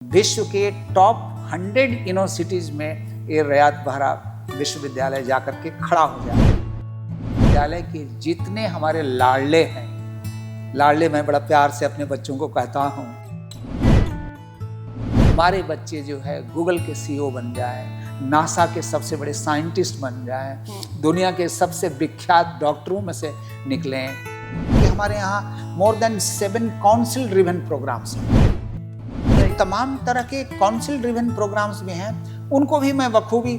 विश्व के top 100 universities में ये रयात बहरा विश्वविद्यालय जाकर के खड़ा हो जाए। विद्यालय के जितने हमारे लाडले हैं, लाडले मैं बड़ा प्यार से अपने बच्चों को कहता हूँ, हमारे बच्चे जो है गूगल के सीईओ बन जाए, नासा के सबसे बड़े साइंटिस्ट बन जाए, दुनिया के सबसे विख्यात डॉक्टरों में से निकलें। हमारे यहाँ more than 7 council driven programs हैं। तमाम तरह के काउंसिल ड्रिवन प्रोग्राम्स भी हैं, उनको भी मैं बखूबी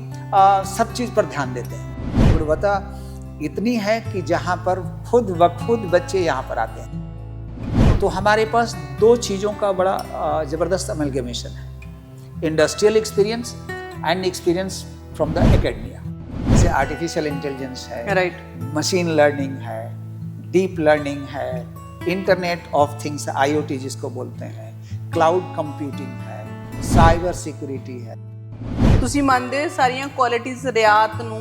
सब चीज़ पर ध्यान देते हैं। गुणवत्ता इतनी है कि जहाँ पर खुद ब खुद बच्चे यहाँ पर आते हैं। तो हमारे पास 2 चीज़ों का बड़ा ज़बरदस्त अमलगमेशन है, industrial experience and experience from the academia. जैसे आर्टिफिशियल इंटेलिजेंस है, राइट, मशीन लर्निंग है, डीप लर्निंग है, इंटरनेट ऑफ थिंग्स IoT जिसको बोलते हैं, क्लाउड कंप्यूटिंग है, साइबर सिक्योरिटी है। ਤੁਸੀਂ ਮੰਨਦੇ ਸਾਰੀਆਂ ਕੁਆਲਿਟੀਆਂ ਰਿਆਤ ਨੂੰ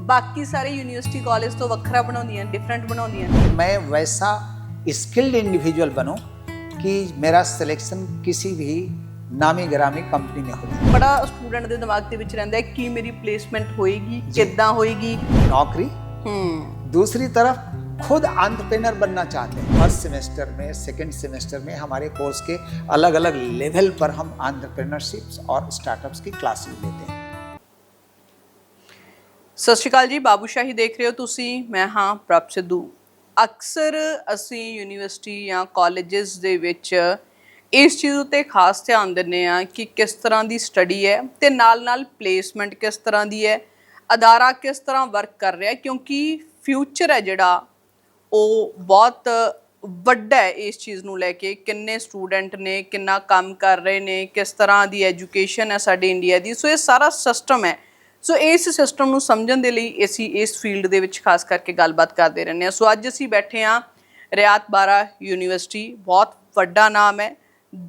ਬਾਕੀ ਸਾਰੇ ਯੂਨੀਵਰਸਿਟੀ ਕਾਲਜ ਤੋਂ ਵੱਖਰਾ ਬਣਾਉਂਦੀਆਂ, ਡਿਫਰੈਂਟ ਬਣਾਉਂਦੀਆਂ? मैं वैसा स्किल्ड इंडिविजुअल बनूं कि मेरा सिलेक्शन किसी भी नामी गिरामी कंपनी में हो जाए। ਬੜਾ ਸਟੂਡੈਂਟ ਦੇ ਦਿਮਾਗ ਦੇ ਵਿੱਚ ਰਹਿੰਦਾ ਹੈ ਕਿ ਮੇਰੀ ਪਲੇਸਮੈਂਟ ਹੋਏਗੀ, ਕਿੱਦਾਂ ਹੋਏਗੀ, नौकरी। दूसरी तरफ खुद एंटरप्रेन्योर बनना चाहते हैं। फर्स्ट सेमेस्टर में, सेकंड सेमेस्टर में हमारे कोर्स के अलग अलग लेवल पर हम एंटरप्रेन्योरशिप और स्टार्टअप्स की क्लासेस लेते हैं। ਸਤਿ ਸ਼੍ਰੀ ਅਕਾਲ ਜੀ, ਬਾਬੂਸ਼ਾਹੀ ਦੇਖ ਰਹੇ ਹੋ ਤੁਸੀਂ, ਮੈਂ ਹਾਂ ਪ੍ਰਭ ਸਿੱਧੂ। ਅਕਸਰ ਅਸੀਂ ਯੂਨੀਵਰਸਿਟੀ ਜਾਂ ਕਾਲਜਸ ਦੇ ਵਿੱਚ ਇਸ ਚੀਜ਼ ਉੱਤੇ ਖਾਸ ਧਿਆਨ ਦਿੰਦੇ ਹਾਂ ਕਿ ਕਿਸ ਤਰ੍ਹਾਂ ਦੀ ਸਟੱਡੀ ਹੈ ਤੇ ਨਾਲ ਪਲੇਸਮੈਂਟ ਕਿਸ ਤਰ੍ਹਾਂ ਦੀ ਹੈ, ਅਦਾਰਾ ਕਿਸ ਤਰ੍ਹਾਂ ਵਰਕ ਕਰ ਰਿਹਾ, ਕਿਉਂਕਿ ਫਿਊਚਰ ਹੈ ਜਿਹੜਾ ਉਹ ਬਹੁਤ ਵੱਡਾ ਹੈ। ਇਸ ਚੀਜ਼ ਨੂੰ ਲੈ ਕੇ ਕਿੰਨੇ ਸਟੂਡੈਂਟ ਨੇ, ਕਿੰਨਾ ਕੰਮ ਕਰ ਰਹੇ ਨੇ, ਕਿਸ ਤਰ੍ਹਾਂ ਦੀ ਐਜੂਕੇਸ਼ਨ ਹੈ ਸਾਡੇ ਇੰਡੀਆ ਦੀ, ਸੋ ਇਹ ਸਾਰਾ ਸਿਸਟਮ ਹੈ। ਸੋ ਇਸ ਸਿਸਟਮ ਨੂੰ ਸਮਝਣ ਦੇ ਲਈ ਅਸੀਂ ਇਸ ਫੀਲਡ ਦੇ ਵਿੱਚ ਖਾਸ ਕਰਕੇ ਗੱਲਬਾਤ ਕਰਦੇ ਰਹਿੰਦੇ ਹਾਂ। ਸੋ ਅੱਜ ਅਸੀਂ ਬੈਠੇ ਹਾਂ ਰਿਆਤ ਬਹਰਾ ਯੂਨੀਵਰਸਿਟੀ, ਬਹੁਤ ਵੱਡਾ ਨਾਮ ਹੈ,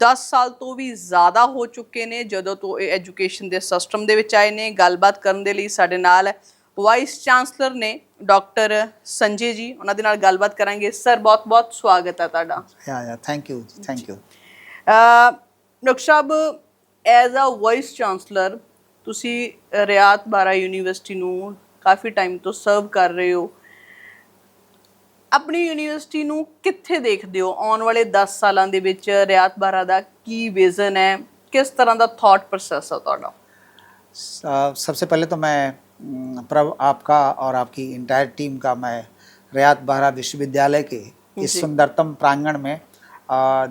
10 ਸਾਲ ਤੋਂ ਵੀ ਜ਼ਿਆਦਾ ਹੋ ਚੁੱਕੇ ਨੇ ਜਦੋਂ ਤੋਂ ਇਹ ਐਜੂਕੇਸ਼ਨ ਦੇ ਸਿਸਟਮ ਦੇ ਵਿੱਚ ਆਏ ਨੇ। ਗੱਲਬਾਤ ਕਰਨ ਦੇ ਲਈ ਸਾਡੇ ਨਾਲ ਵਾਈਸ ਚਾਂਸਲਰ ਨੇ ਡਾਕਟਰ ਸੰਜੇ ਜੀ, ਉਹਨਾਂ ਦੇ ਨਾਲ ਗੱਲਬਾਤ ਕਰਾਂਗੇ। ਸਰ ਬਹੁਤ ਬਹੁਤ ਸਵਾਗਤ ਹੈ ਤੁਹਾਡਾ। Thank you, thank you. Doctor Sahib, as a vice chancellor ਤੁਸੀਂ ਰਿਆਤ ਬਹਰਾ ਯੂਨੀਵਰਸਿਟੀ ਨੂੰ ਕਾਫੀ ਟਾਈਮ ਤੋਂ ਸਰਵ ਕਰ ਰਹੇ ਹੋ। ਆਪਣੀ ਯੂਨੀਵਰਸਿਟੀ ਨੂੰ ਕਿੱਥੇ ਦੇਖਦੇ ਹੋ ਆਉਣ ਵਾਲੇ 10 ਸਾਲਾਂ ਦੇ ਵਿੱਚ? ਰਿਆਤ ਬਹਰਾ ਦਾ ਕੀ ਵਿਜ਼ਨ ਹੈ, ਕਿਸ ਤਰ੍ਹਾਂ ਦਾ ਥॉट प्रोसेस है ਤੁਹਾਡਾ? सबसे पहले तो मैं प्रभ आपका और आपकी इंटायर टीम का मैं रयात बहरा विश्वविद्यालय के इस सुंदरतम प्रांगण में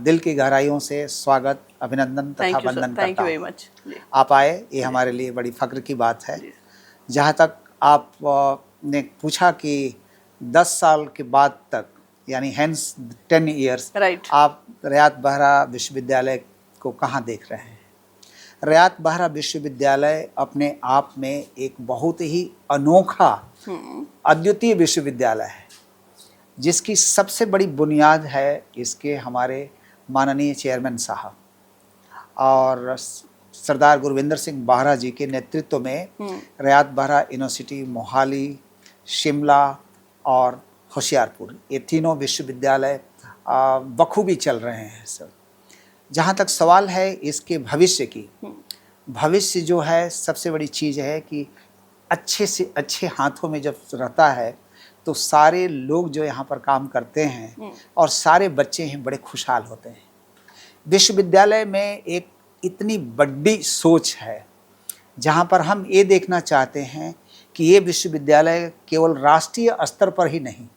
दिल की गहराइयों से स्वागत, अभिनंदन तथा वंदन करता हूं। मच आप आए, ये हमारे लिए बड़ी फख्र की बात है। जहाँ तक आपने पूछा कि 10 साल के बाद तक, यानी हैंस 10 ईयर्स, राइट, आप रयात बहरा विश्वविद्यालय को कहाँ देख रहे हैं? रयात बहरा विश्वविद्यालय अपने आप में एक बहुत ही अनोखा अद्वितीय विश्वविद्यालय है, जिसकी सबसे बड़ी बुनियाद है इसके हमारे माननीय चेयरमैन साहब और सरदार गुरविंदर सिंह बाहरा जी के नेतृत्व में रयात बहरा यूनिवर्सिटी मोहाली, शिमला और होशियारपुर, ये तीनों विश्वविद्यालय बखूबी चल रहे हैं सर। जहाँ तक सवाल है इसके भविष्य की, भविष्य जो है सबसे बड़ी चीज़ है कि अच्छे से अच्छे हाथों में जब रहता है तो सारे लोग जो यहाँ पर काम करते हैं और सारे बच्चे हैं बड़े खुशहाल होते हैं। विश्वविद्यालय में एक इतनी बड़ी सोच है जहाँ पर हम ये देखना चाहते हैं कि ये विश्वविद्यालय केवल राष्ट्रीय स्तर पर ही नहीं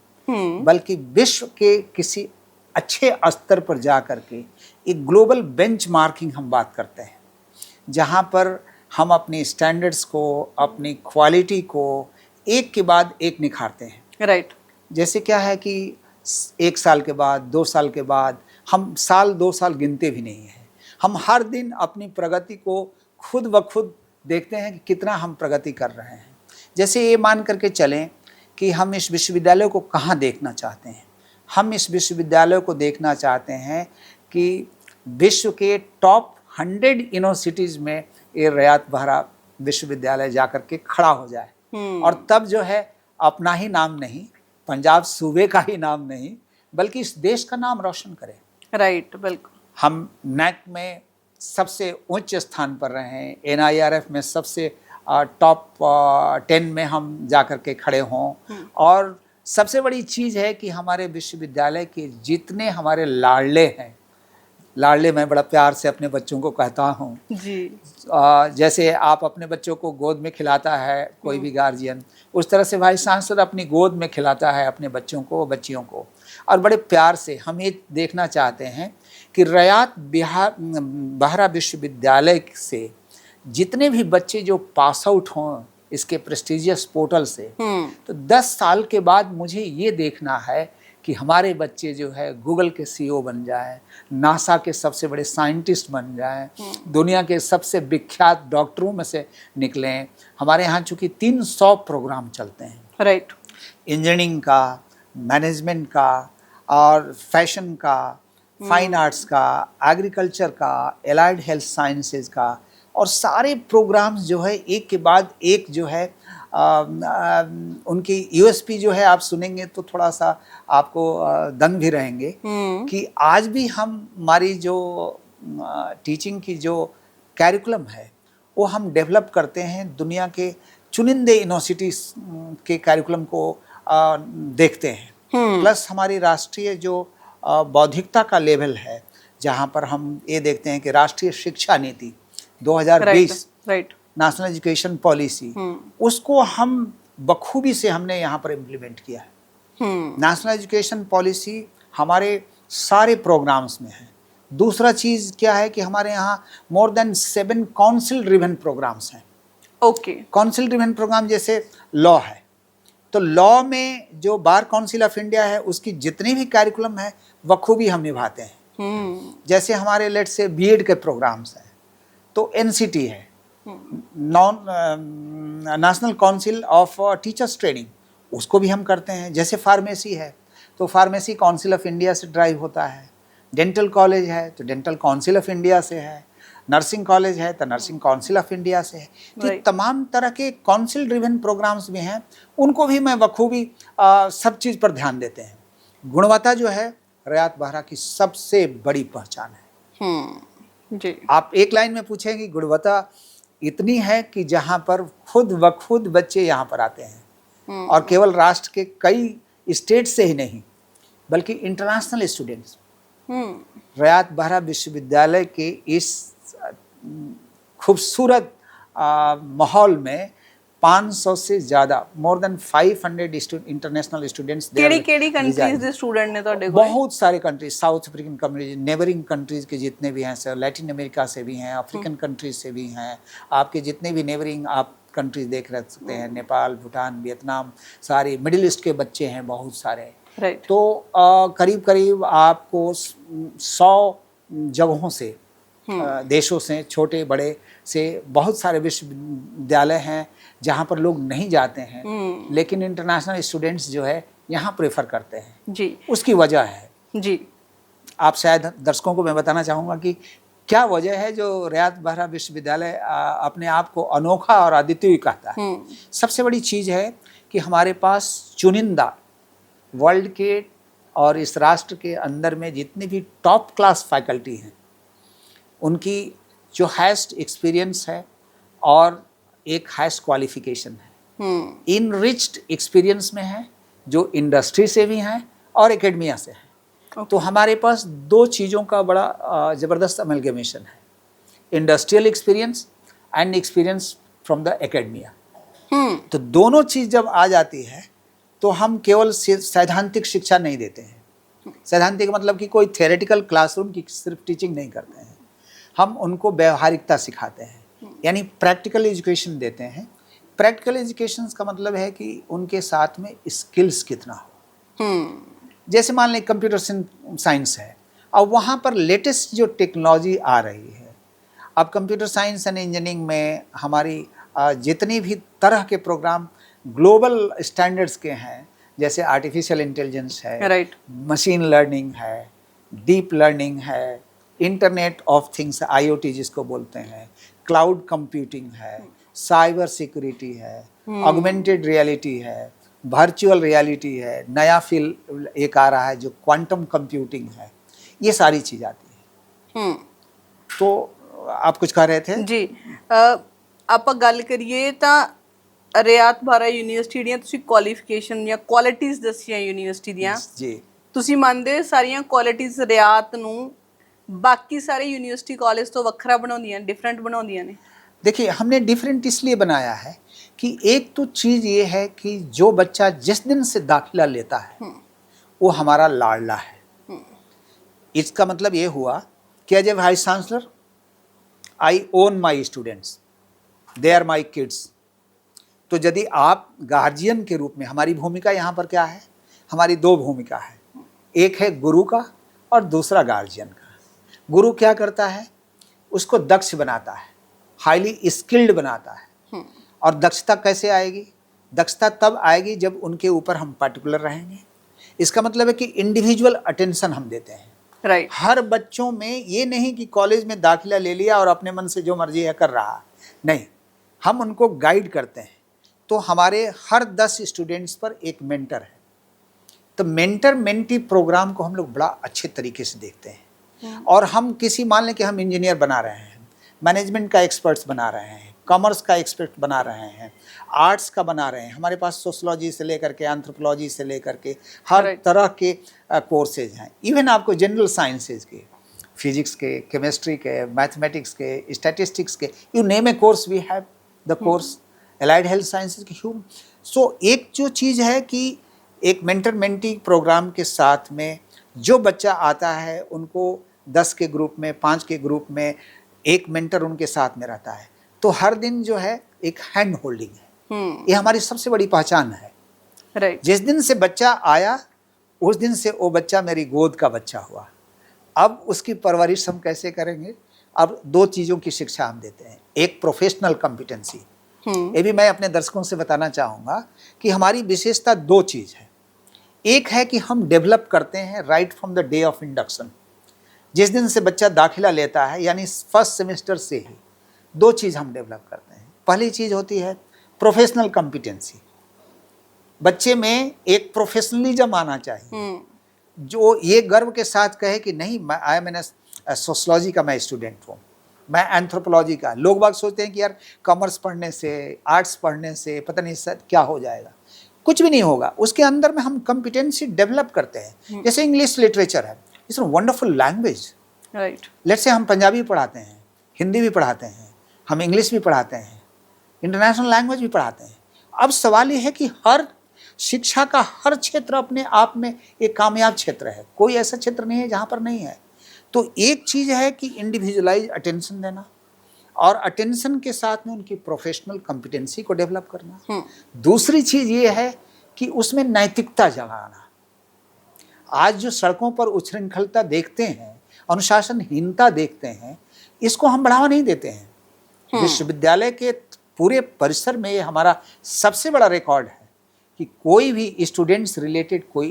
बल्कि विश्व के किसी अच्छे स्तर पर जा कर के एक ग्लोबल बेंचमार्किंग हम बात करते हैं, जहाँ पर हम अपनी स्टैंडर्ड्स को, अपनी क्वालिटी को एक के बाद एक निखारते हैं। राइट, जैसे क्या है कि 1 साल के बाद, 2 साल के बाद, हम साल 2 साल गिनते भी नहीं हैं। हम हर दिन अपनी प्रगति को खुद ब खुद देखते हैं कि कितना हम प्रगति कर रहे हैं। जैसे ये मान करके चलें कि हम इस विश्वविद्यालय को कहाँ देखना चाहते हैं। हम इस विश्वविद्यालय को देखना चाहते हैं कि विश्व के टॉप 100 यूनिवर्सिटीज़ में ये रयात बहरा विश्वविद्यालय जाकर के खड़ा हो जाए, और तब जो है अपना ही नाम नहीं, पंजाब सूबे का ही नाम नहीं, बल्कि इस देश का नाम रोशन करे। राइट, बिल्कुल। हम नैक में सबसे उच्च स्थान पर रहे हैं, NIRF में सबसे टॉप 10 में हम जाकर के खड़े हों। और सबसे बड़ी चीज़ है कि हमारे विश्वविद्यालय के जितने हमारे लाडले हैं, लाडले मैं बड़ा प्यार से अपने बच्चों को कहता हूँ जी। जैसे आप अपने बच्चों को गोद में खिलाता है कोई भी गार्जियन, उस तरह से भाई सांसद अपनी गोद में खिलाता है अपने बच्चों को, बच्चियों को। और बड़े प्यार से हम ये देखना चाहते हैं कि रयात बाहरा विश्वविद्यालय से जितने भी बच्चे जो पास आउट हों इसके प्रेस्टिजियस पोर्टल से, तो 10 साल के बाद मुझे ये देखना है कि हमारे बच्चे जो है गूगल के CEO बन जाएं, नासा के सबसे बड़े साइंटिस्ट बन जाएं, दुनिया के सबसे विख्यात डॉक्टरों में से निकलें। हमारे यहाँ चूँकि 300 प्रोग्राम चलते हैं, राइट, इंजीनियरिंग का, मैनेजमेंट का और फैशन का, फाइन आर्ट्स का, एग्रीकल्चर का, एलाइड हेल्थ साइंसेज का, और सारे प्रोग्राम्स जो है एक के बाद एक जो है उनकी USP जो है आप सुनेंगे तो थोड़ा सा आपको दंग भी रहेंगे कि आज भी हम हमारी जो टीचिंग की जो कैरिकुलम है वो हम डेवलप करते हैं दुनिया के चुनिंदे यूनिवर्सिटीज़ के कैरिकुलम को देखते हैं। प्लस हमारी राष्ट्रीय जो बौद्धिकता का लेवल है, जहाँ पर हम ये देखते हैं कि राष्ट्रीय शिक्षा नीति 2020 राइट, नेशनल एजुकेशन पॉलिसी, उसको हम बखूबी से हमने यहाँ पर इम्प्लीमेंट किया है। नेशनल एजुकेशन पॉलिसी हमारे सारे प्रोग्राम्स में है। दूसरा चीज़ क्या है कि हमारे यहाँ more than 7 council driven programs हैं। ओके, काउंसिल ड्रिवन प्रोग्राम जैसे लॉ है, तो लॉ में जो बार काउंसिल ऑफ इंडिया है उसकी जितनी भी कैरिकुलम है बखूबी हम निभाते हैं। जैसे हमारे लेट से BEd के प्रोग्राम्स हैं तो NCT है, national council of teachers training, उसको भी हम करते हैं। जैसे फार्मेसी है तो फार्मेसी काउंसिल ऑफ इंडिया से ड्राइव होता है, डेंटल कॉलेज है तो डेंटल काउंसिल ऑफ इंडिया से है, नर्सिंग कॉलेज है तो नर्सिंग काउंसिल ऑफ इंडिया से है। तो Right. तमाम तरह के काउंसिल ड्रिवन प्रोग्राम्स भी हैं, उनको भी मैं बखूबी सब चीज़ पर ध्यान देते हैं। गुणवत्ता जो है रयात बाहरा की सबसे बड़ी पहचान है। जी, आप एक लाइन में पूछेंगे, गुणवत्ता इतनी है कि जहाँ पर खुद ब खुद बच्चे यहाँ पर आते हैं, और केवल राष्ट्र के कई स्टेट से ही नहीं बल्कि इंटरनेशनल स्टूडेंट्स रयात बाहरा विश्वविद्यालय के इस खूबसूरत माहौल में 500 से ज़्यादा मोर देन 500 इंटरनेशनल स्टूडेंट्स केड़ी कंट्रीज ਦੇ स्टूडेंट ने ਤੁਹਾਡੇ ਕੋਲ? बहुत सारे countries, south African community, neighbouring countries के जितने भी हैं सर, लैटिन अमेरिका से भी हैं, अफ्रीकन कंट्रीज से भी हैं, आपके जितने भी नेबरिंग आप कंट्रीज देख सकते हैं, नेपाल, भूटान, वियतनाम, सारे मिडिल ईस्ट के बच्चे हैं बहुत सारे। राइट, तो करीब करीब आपको 100 जगहों से, देशों से, छोटे बड़े से बहुत सारे विश्वविद्यालय हैं जहाँ पर लोग नहीं जाते हैं, लेकिन इंटरनेशनल स्टूडेंट्स जो है यहाँ प्रेफर करते हैं जी। उसकी वजह है जी, आप शायद दर्शकों को मैं बताना चाहूँगा कि क्या वजह है जो रयात बाहरा विश्वविद्यालय अपने आप को अनोखा और अद्वितीय कहता है। सबसे बड़ी चीज़ है कि हमारे पास चुनिंदा वर्ल्ड के और इस राष्ट्र के अंदर में जितनी भी टॉप क्लास फैकल्टी हैं उनकी जो हाईएस्ट एक्सपीरियंस है और एक हाईएस्ट क्वालिफिकेशन है, इनरिच्ड एक्सपीरियंस में है, जो इंडस्ट्री से भी हैं और एकेडमिया से हैं। तो हमारे पास दो चीज़ों का बड़ा ज़बरदस्त अमलगमेशन है, industrial experience and experience from the academia. तो दोनों चीज़ जब आ जाती है तो हम केवल सैद्धांतिक शिक्षा नहीं देते हैं। सैद्धांतिक मतलब कि कोई थियोरेटिकल क्लासरूम की सिर्फ टीचिंग नहीं करते हैं, हम उनको व्यवहारिकता सिखाते हैं, यानी प्रैक्टिकल एजुकेशन देते हैं। प्रैक्टिकल एजुकेशन का मतलब है कि उनके साथ में स्किल्स कितना हो। जैसे मान लें कंप्यूटर साइंस है, अब वहाँ पर लेटेस्ट जो टेक्नोलॉजी आ रही है, अब कंप्यूटर साइंस एंड इंजीनियरिंग में हमारी जितनी भी तरह के प्रोग्राम ग्लोबल स्टैंडर्ड्स के हैं, जैसे आर्टिफिशियल इंटेलिजेंस है, राइट, मशीन लर्निंग है, डीप लर्निंग है, इंटरनेट ऑफ थिंग्स IoT जिसको बोलते हैं, क्लाउड कंप्यूटिंग है, साइबर सिक्योरिटी है, ऑगमेंटेड रियलिटी है, वर्चुअल रियलिटी है, नया फील्ड एक आ रहा है जो क्वांटम कंप्यूटिंग है, ये सारी चीज़ आती है। तो आप कुछ कह रहे थे? ਜੀ ਆਪਾਂ ਗੱਲ ਕਰੀਏ ਤਾਂ ਰਿਆਤ ਬਾਹਰਾ ਯੂਨੀਵਰਸਿਟੀ ਦੀਆਂ ਤੁਸੀਂ ਕੁਆਲੀਫਿਕੇਸ਼ਨ ਜਾਂ ਕੁਆਲਿਟੀਆਂ ਦੱਸੀਆਂ ਯੂਨੀਵਰਸਿਟੀ ਦੀਆਂ, जी ਤੁਸੀਂ ਮੰਨਦੇ ਹੋ ਸਾਰੀਆਂ ਕੁਆਲਿਟੀਆਂ ਰਿਆਤ ਨੂੰ ਬਾਕੀ ਸਾਰੇ ਯੂਨੀਵਰਸਿਟੀ ਕਾਲਜ ਤੋਂ ਵੱਖਰਾ ਬਣਾਉਂਦੀਆਂ, ਡਿਫਰੈਂਟ ਬਣਾਉਂਦੀਆਂ ਨੇ? देखिए, हमने डिफरेंट इसलिए बनाया है कि एक तो चीज़ ये है कि जो बच्चा जिस दिन से दाखिला लेता है वो हमारा लाडला है। इसका मतलब ये हुआ कि as a vice chancellor I own my students, they are my kids. तो यदि आप गार्जियन के रूप में, हमारी भूमिका यहाँ पर क्या है? हमारी दो भूमिका है, एक है गुरु का और दूसरा गार्जियन का। गुरु क्या करता है? उसको दक्ष बनाता है, हाईली स्किल्ड बनाता है। और दक्षता कैसे आएगी? दक्षता तब आएगी जब उनके ऊपर हम पर्टिकुलर रहेंगे। इसका मतलब है कि इंडिविजुअल अटेंशन हम देते हैं। ਰਾਈਟ। हर बच्चों में ये नहीं कि कॉलेज में दाखिला ले लिया और अपने मन से जो मर्जी है कर रहा, नहीं, हम उनको गाइड करते हैं। तो हमारे हर 10 स्टूडेंट्स पर एक मेंटर है। तो मेंटर मेंटी प्रोग्राम को हम लोग बड़ा अच्छे तरीके से देखते हैं। और हम किसी, मान लें कि हम इंजीनियर बना रहे हैं, मैनेजमेंट का एक्सपर्ट्स बना रहे हैं, कॉमर्स का एक्सपर्ट बना रहे हैं, आर्ट्स का बना रहे हैं, हमारे पास सोशलॉजी से लेकर के एंथ्रोपोलॉजी से लेकर के हर Right. तरह के कोर्सेज हैं। इवन आपको जनरल साइंसेज के, फिजिक्स के, केमिस्ट्री के, मैथमेटिक्स के, स्टैटिस्टिक्स के, you name a course we have the course, allied health sciences के ह्यूमन। सो एक जो चीज़ है कि एक मेंटर मेंटी प्रोग्राम के साथ में जो बच्चा आता है उनको 10 के ग्रुप में, 5 के ग्रुप में एक मेंटर उनके साथ में रहता है। तो हर दिन जो है एक हैंड होल्डिंग है। ये हमारी सबसे बड़ी पहचान है। ਰਾਈਟ। जिस दिन से बच्चा आया उस दिन से वो बच्चा मेरी गोद का बच्चा हुआ। अब उसकी परवरिश हम कैसे करेंगे? अब 2 चीज़ों की शिक्षा हम देते हैं। एक प्रोफेशनल कॉम्पिटेंसी, ये भी मैं अपने दर्शकों से बताना चाहूँगा कि हमारी विशेषता 2 चीज़ है। एक है कि हम डेवलप करते हैं right from the day of induction. जिस दिन से बच्चा दाखिला लेता है यानी फर्स्ट सेमेस्टर से ही 2 चीज़ हम डेवलप करते हैं। पहली चीज़ होती है प्रोफेशनल कॉम्पिटेंसी। बच्चे में एक प्रोफेशनलिज्म आना चाहिए, जो ये गर्व के साथ कहे कि नहीं, मैं आई एम एन सोशलॉजी का मैं स्टूडेंट हूँ, मैं एंथ्रोपोलॉजी का। लोग बाग सोचते हैं कि यार कॉमर्स पढ़ने से, आर्ट्स पढ़ने से पता नहीं सर क्या हो जाएगा। कुछ भी नहीं होगा। उसके अंदर में हम कॉम्पिटेंसी डेवलप करते हैं। जैसे इंग्लिश लिटरेचर है, it's a wonderful language. Right. Let's say हम पंजाबी पढ़ाते हैं, हिंदी भी पढ़ाते हैं, हम इंग्लिश भी पढ़ाते हैं, इंटरनेशनल लैंग्वेज भी पढ़ाते हैं। अब सवाल ये है कि हर शिक्षा का हर क्षेत्र अपने आप में एक कामयाब क्षेत्र है। कोई ऐसा क्षेत्र नहीं है जहाँ पर नहीं है। तो एक चीज़ है कि इंडिविजुअलाइज अटेंशन देना और अटेंशन के साथ में उनकी प्रोफेशनल कॉम्पिटेंसी को डेवलप करना। दूसरी चीज़ ये है कि उसमें नैतिकता जगाना। आज जो सड़कों पर उच्छृंखलता देखते हैं, अनुशासनहीनता देखते हैं, इसको हम बढ़ावा नहीं देते हैं। विश्वविद्यालय के पूरे परिसर में ये हमारा सबसे बड़ा रिकॉर्ड है कि कोई भी स्टूडेंट्स रिलेटेड कोई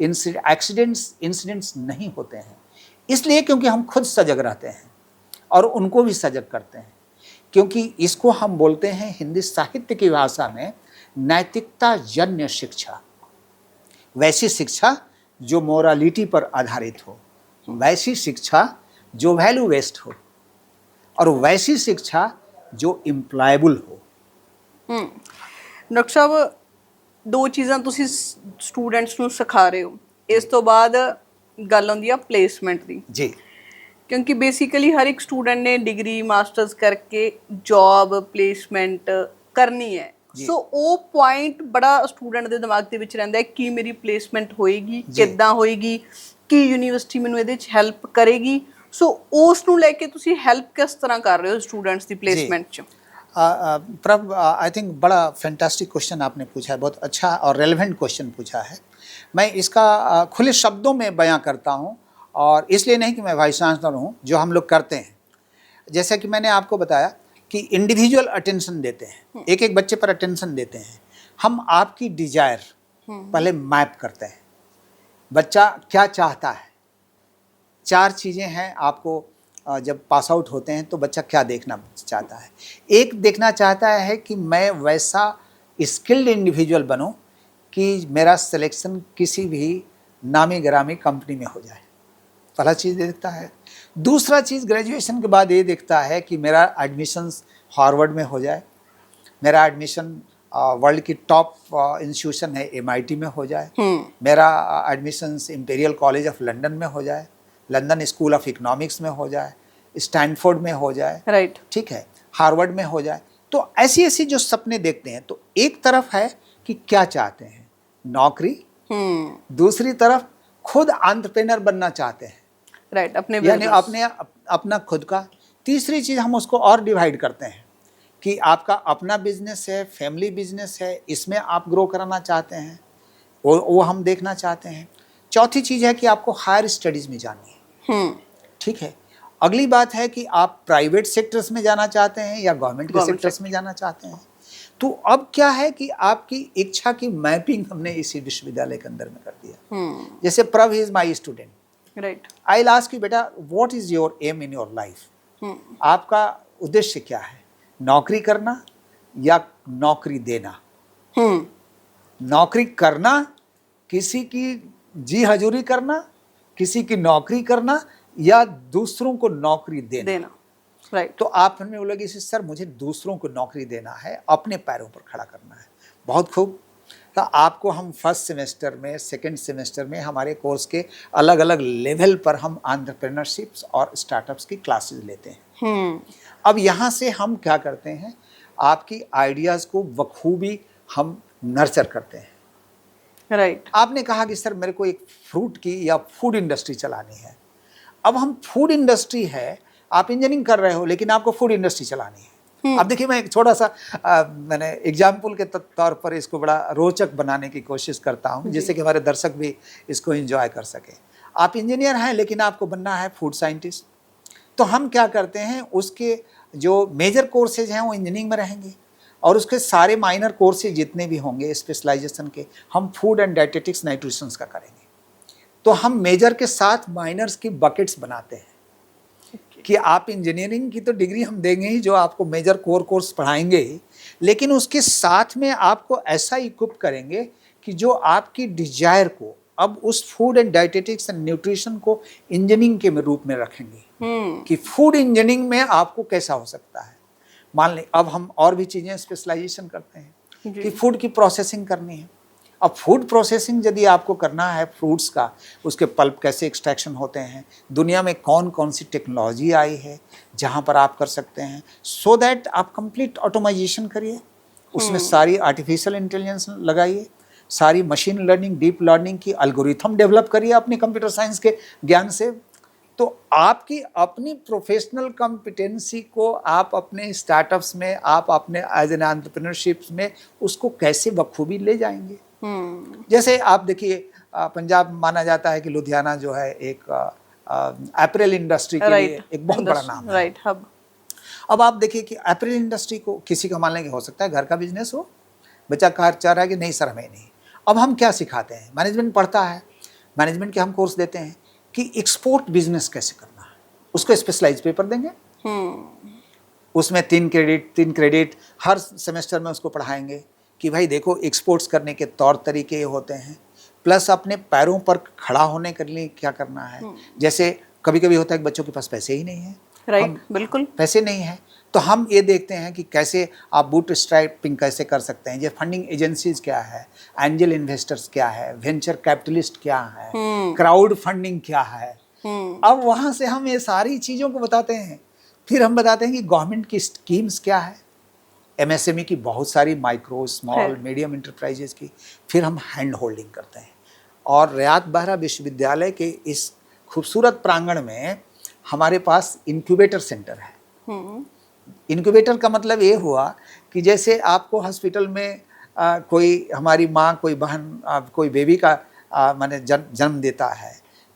इंसिडेंट्स नहीं होते हैं। इसलिए क्योंकि हम खुद सजग रहते हैं और उनको भी सजग करते हैं। क्योंकि इसको हम बोलते हैं हिंदी साहित्य की भाषा में नैतिकता जन्य शिक्षा। वैसी शिक्षा जो मोरालिटी पर आधारित हो, वैसी शिक्षा जो वैल्यू बेस्ड हो, और वैसी शिक्षा जो इंप्लॉयबल हो। ਡਾਕਟਰ ਸਾਹਿਬ, 2 ਚੀਜ਼ਾਂ ਤੁਸੀਂ ਸਟੂਡੈਂਟਸ ਨੂੰ ਸਿਖਾ ਰਹੇ ਹੋ। ਇਸ ਤੋਂ ਬਾਅਦ ਗੱਲ ਆਉਂਦੀ ਆ ਪਲੇਸਮੈਂਟ ਦੀ। जी ਕਿਉਂਕਿ ਬੇਸਿਕਲੀ ਹਰ ਇੱਕ ਸਟੂਡੈਂਟ ਨੇ ਡਿਗਰੀ ਮਾਸਟਰਸ ਕਰਕੇ ਜੌਬ ਪਲੇਸਮੈਂਟ ਕਰਨੀ ਹੈ। ਸੋ ਉਹ ਪੁਆਇੰਟ ਬੜਾ ਸਟੂਡੈਂਟ ਦੇ ਦਿਮਾਗ ਦੇ ਵਿੱਚ ਰਹਿੰਦਾ ਹੈ ਕਿ ਮੇਰੀ ਪਲੇਸਮੈਂਟ ਹੋਏਗੀ, ਕਿੱਦਾਂ ਹੋਏਗੀ, ਕੀ ਯੂਨੀਵਰਸਿਟੀ ਮੈਨੂੰ ਇਹਦੇ 'ਚ ਹੈਲਪ ਕਰੇਗੀ। ਸੋ ਉਸ ਨੂੰ ਲੈ ਕੇ ਤੁਸੀਂ ਹੈਲਪ ਕਿਸ ਤਰ੍ਹਾਂ ਕਰ ਰਹੇ ਹੋ स्टूडेंट्स ਦੀ प्लेसमेंट 'ਚ? प्रभ, आई थिंक बड़ा फैंटास्टिक क्वेश्चन आपने पूछा है, बहुत अच्छा और रेलेवेंट क्वेश्चन पूछा है। मैं इसका खुले शब्दों में बयां करता हूं, और इसलिए नहीं कि मैं वाइस चांसलर हूं, जो हम लोग करते हैं। जैसा कि मैंने आपको बताया कि इंडिविजुअल अटेंशन देते हैं, एक एक बच्चे पर अटेंशन देते हैं। हम आपकी डिजायर पहले मैप करते हैं, बच्चा क्या चाहता है। 4 चीज़ें हैं आपको जब पास आउट होते हैं तो बच्चा क्या देखना चाहता है। एक देखना चाहता है कि मैं वैसा स्किल्ड इंडिविजुअल बनूं कि मेरा सिलेक्शन किसी भी नामी गिरामी कंपनी में हो जाए, पहला चीज़ देखता है। दूसरा चीज़ ग्रेजुएशन के बाद ये दिखता है कि मेरा एडमिशन हार्वर्ड में हो जाए, मेरा एडमिशन वर्ल्ड की टॉप इंस्टीट्यूशन है MIT में हो जाए, मेरा admission imperial college of London में हो जाए, लंदन स्कूल ऑफ इकोनॉमिक्स में हो जाए, स्टैनफोर्ड में हो जाए, राइट, ठीक है, हार्वर्ड में हो जाए। तो ऐसी ऐसी जो सपने देखते हैं, तो एक तरफ है कि क्या चाहते हैं, नौकरी, दूसरी तरफ खुद एंटरप्रेन्योर बनना चाहते हैं, राइट, अपने यानी business। अपना खुद का। तीसरी चीज़ हम उसको और डिवाइड करते हैं कि आपका अपना बिजनेस है, फैमिली बिजनेस है, इसमें आप ग्रो कराना चाहते हैं, वो हम देखना चाहते हैं। चौथी चीज़ है कि आपको हायर स्टडीज़ में जानी है, ठीक है। अगली बात है कि आप प्राइवेट सेक्टर्स में जाना चाहते हैं या गवर्नमेंट के सेक्टर्स में जाना चाहते हैं। तो अब क्या है कि आपकी इच्छा की मैपिंग हमने इसी विश्वविद्यालय के अंदर में कर दिया। जैसे Prabh is my student, right, I ask you, बेटा what is your aim in your life, आपका उद्देश्य क्या है, नौकरी करना या नौकरी देना? नौकरी करना, किसी की जी हजूरी करना, किसी की नौकरी करना, या दूसरों को नौकरी देना, राइट। तो आप हमें बोलोगे सर मुझे दूसरों को नौकरी देना है, अपने पैरों पर खड़ा करना है। बहुत खूब। तो आपको हम फर्स्ट सेमेस्टर में, सेकंड सेमेस्टर में हमारे कोर्स के अलग अलग लेवल पर हम एंटरप्रेन्योरशिप्स और स्टार्टअप्स की क्लासेस लेते हैं। अब यहाँ से हम क्या करते हैं, आपकी आइडियाज़ को बखूबी हम नर्चर करते हैं। राइट, आपने कहा कि सर मेरे को एक फ्रूट की या फूड इंडस्ट्री चलानी है। अब हम फूड इंडस्ट्री है, आप इंजीनियरिंग कर रहे हो लेकिन आपको फूड इंडस्ट्री चलानी है। अब देखिए, मैं एक छोटा सा मैंने एग्जाम्पल के तौर पर इसको बड़ा रोचक बनाने की कोशिश करता हूँ, जिससे कि हमारे दर्शक भी इसको एंजॉय कर सके। आप इंजीनियर हैं लेकिन आपको बनना है फूड साइंटिस्ट, तो हम क्या करते हैं, उसके जो मेजर कोर्सेज हैं वो इंजीनियरिंग में रहेंगे और उसके सारे माइनर कोर्सेज जितने भी होंगे स्पेशलाइजेशन के, हम फूड एंड डाइटेटिक्स न्यूट्रिशंस का करेंगे। तो हम मेजर के साथ माइनर्स की बकेट्स बनाते हैं कि आप इंजीनियरिंग की तो डिग्री हम देंगे ही, जो आपको मेजर कोर कोर्स पढ़ाएंगे ही, लेकिन उसके साथ में आपको ऐसा इक्विप करेंगे कि जो आपकी डिजायर को अब उस food and dietetics and nutrition को इंजीनियरिंग के रूप में रखेंगे कि फूड इंजीनियरिंग में आपको कैसा हो सकता है। मान लें अब हम और भी चीज़ें स्पेशलाइजेशन करते हैं कि फूड की प्रोसेसिंग करनी है। अब फूड प्रोसेसिंग यदि आपको करना है, फ्रूट्स का, उसके पल्प कैसे एक्सट्रैक्शन होते हैं, दुनिया में कौन कौन सी टेक्नोलॉजी आई है जहाँ पर आप कर सकते हैं, सो दैट आप कंप्लीट ऑटोमाइजेशन करिए, उसमें सारी आर्टिफिशियल इंटेलिजेंस लगाइए, सारी मशीन लर्निंग, डीप लर्निंग की एल्गोरिथम डेवलप करिए अपने कंप्यूटर साइंस के ज्ञान से। तो आपकी अपनी प्रोफेशनल कॉम्पिटेंसी को आप अपने स्टार्टअप्स में, आप अपने एज एन एंटरप्रेन्योरशिप में उसको कैसे बखूबी ले जाएंगे। जैसे आप देखिए, पंजाब माना जाता है कि लुधियाना जो है एक अपैरेल इंडस्ट्री के लिए एक बहुत बड़ा नाम है। Right, hub. अब आप देखिए कि अपैरेल इंडस्ट्री को किसी का मान लें कि हो सकता है घर का बिजनेस हो, बच्चा कार चाह रहा है कि नहीं सर हमें नहीं। अब हम क्या सिखाते हैं, मैनेजमेंट पढ़ता है, मैनेजमेंट के हम कोर्स देते हैं कि एक्सपोर्ट बिजनेस कैसे करना है, उसको स्पेशलाइज पेपर देंगे, उसमें 3 क्रेडिट हर सेमेस्टर में उसको पढ़ाएंगे कि भाई देखो एक्सपोर्ट्स करने के तौर तरीके ये होते हैं, प्लस अपने पैरों पर खड़ा होने के लिए क्या करना है। जैसे कभी कभी होता है कि बच्चों के पास पैसे ही नहीं है, राइट, बिल्कुल पैसे नहीं है, तो हम ये देखते हैं कि कैसे आप बूट स्ट्रैपिंग कैसे कर सकते हैं, ये फंडिंग एजेंसीज क्या है, एंजल इन्वेस्टर्स क्या है, वेंचर कैपिटलिस्ट क्या है, क्राउड फंडिंग क्या है। अब वहाँ से हम ये सारी चीज़ों को बताते हैं। फिर हम बताते हैं कि गवर्नमेंट की स्कीम्स क्या है, MSME की बहुत सारी, माइक्रो स्मॉल मीडियम इंटरप्राइजेज की। फिर हम हैंड होल्डिंग करते हैं। और रियात बाहरा विश्वविद्यालय के इस खूबसूरत प्रांगण में हमारे पास इंक्यूबेटर सेंटर है। इंक्यूबेटर का मतलब ये हुआ कि जैसे आपको हॉस्पिटल में कोई हमारी माँ, कोई बहन, कोई बेबी का माने जन्म देता है,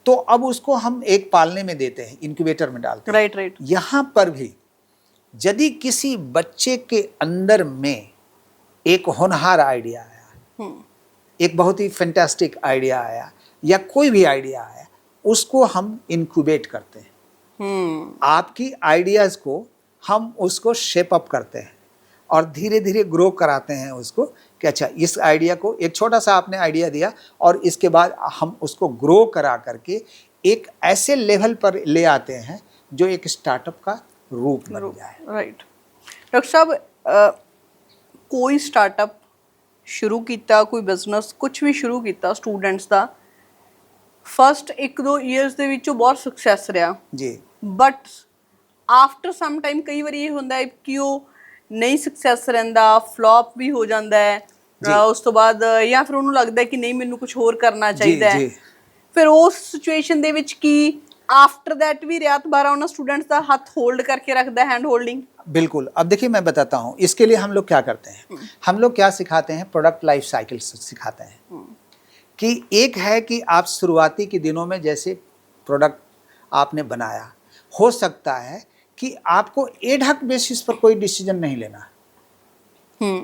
तो अब उसको हम एक पालने में देते हैं, इंक्यूबेटर में डालते हैं। Right, right. यहाँ पर भी यदि किसी बच्चे के अंदर में एक होनहार आइडिया आया, एक बहुत ही फैंटास्टिक आइडिया आया, या कोई भी आइडिया आया, उसको हम इंक्यूबेट करते हैं। आपकी आइडियाज़ को हम उसको शेप अप करते हैं और धीरे धीरे ग्रो कराते हैं उसको कि अच्छा इस आइडिया को, एक छोटा सा आपने आइडिया दिया और इसके बाद हम उसको ग्रो करा करके एक ऐसे लेवल पर ले आते हैं जो एक स्टार्टअप का रूप बन जाए। राइट डॉक्टर साहब, कोई स्टार्टअप शुरू ਕੀਤਾ, ਕੋਈ ਬਿਜ਼ਨਸ ਕੁਝ ਵੀ ਸ਼ੁਰੂ ਕੀਤਾ ਸਟੂਡੈਂਟਸ ਦਾ, ਫਸਟ 1-2 ਇਅਰਸ ਦੇ ਵਿੱਚ ਉਹ ਬਹੁਤ ਸਕਸੈਸ ਰਿਹਾ जी ਬਟ ਆਫਟਰ ਸਮ ਟਾਈਮ ਕਈ ਵਾਰੀ ਇਹ ਹੁੰਦਾ ਹੈ ਕਿ ਉਹ ਨਹੀਂ ਸਕਸੈਸ ਰਹਿੰਦਾ, ਫਲॉप ਵੀ ਹੋ ਜਾਂਦਾ ਹੈ ਉਸ ਤੋਂ ਬਾਅਦ, ਜਾਂ ਫਿਰ ਉਹਨੂੰ ਲੱਗਦਾ ਹੈ ਕਿ ਨਹੀਂ ਮੈਨੂੰ ਕੁਝ ਹੋਰ ਕਰਨਾ ਚਾਹੀਦਾ ਹੈ। ਫਿਰ ਉਸ ਸਿਚੁਏਸ਼ਨ ਦੇ ਵਿੱਚ ਕੀ आफ्टर दैट भी रियात बाहरा उन्हें स्टूडेंट्स का हाथ होल्ड करके रखता है, हैंड होल्डिंग? बिल्कुल। अब देखिए मैं बताता हूँ इसके लिए हम लोग क्या करते हैं। हम लोग क्या सिखाते हैं, प्रोडक्ट लाइफ साइकिल सिखाते हैं कि एक है कि आप शुरुआती के दिनों में जैसे प्रोडक्ट आपने बनाया, हो सकता है कि आपको एडहक बेसिस पर कोई डिसीजन नहीं लेना है,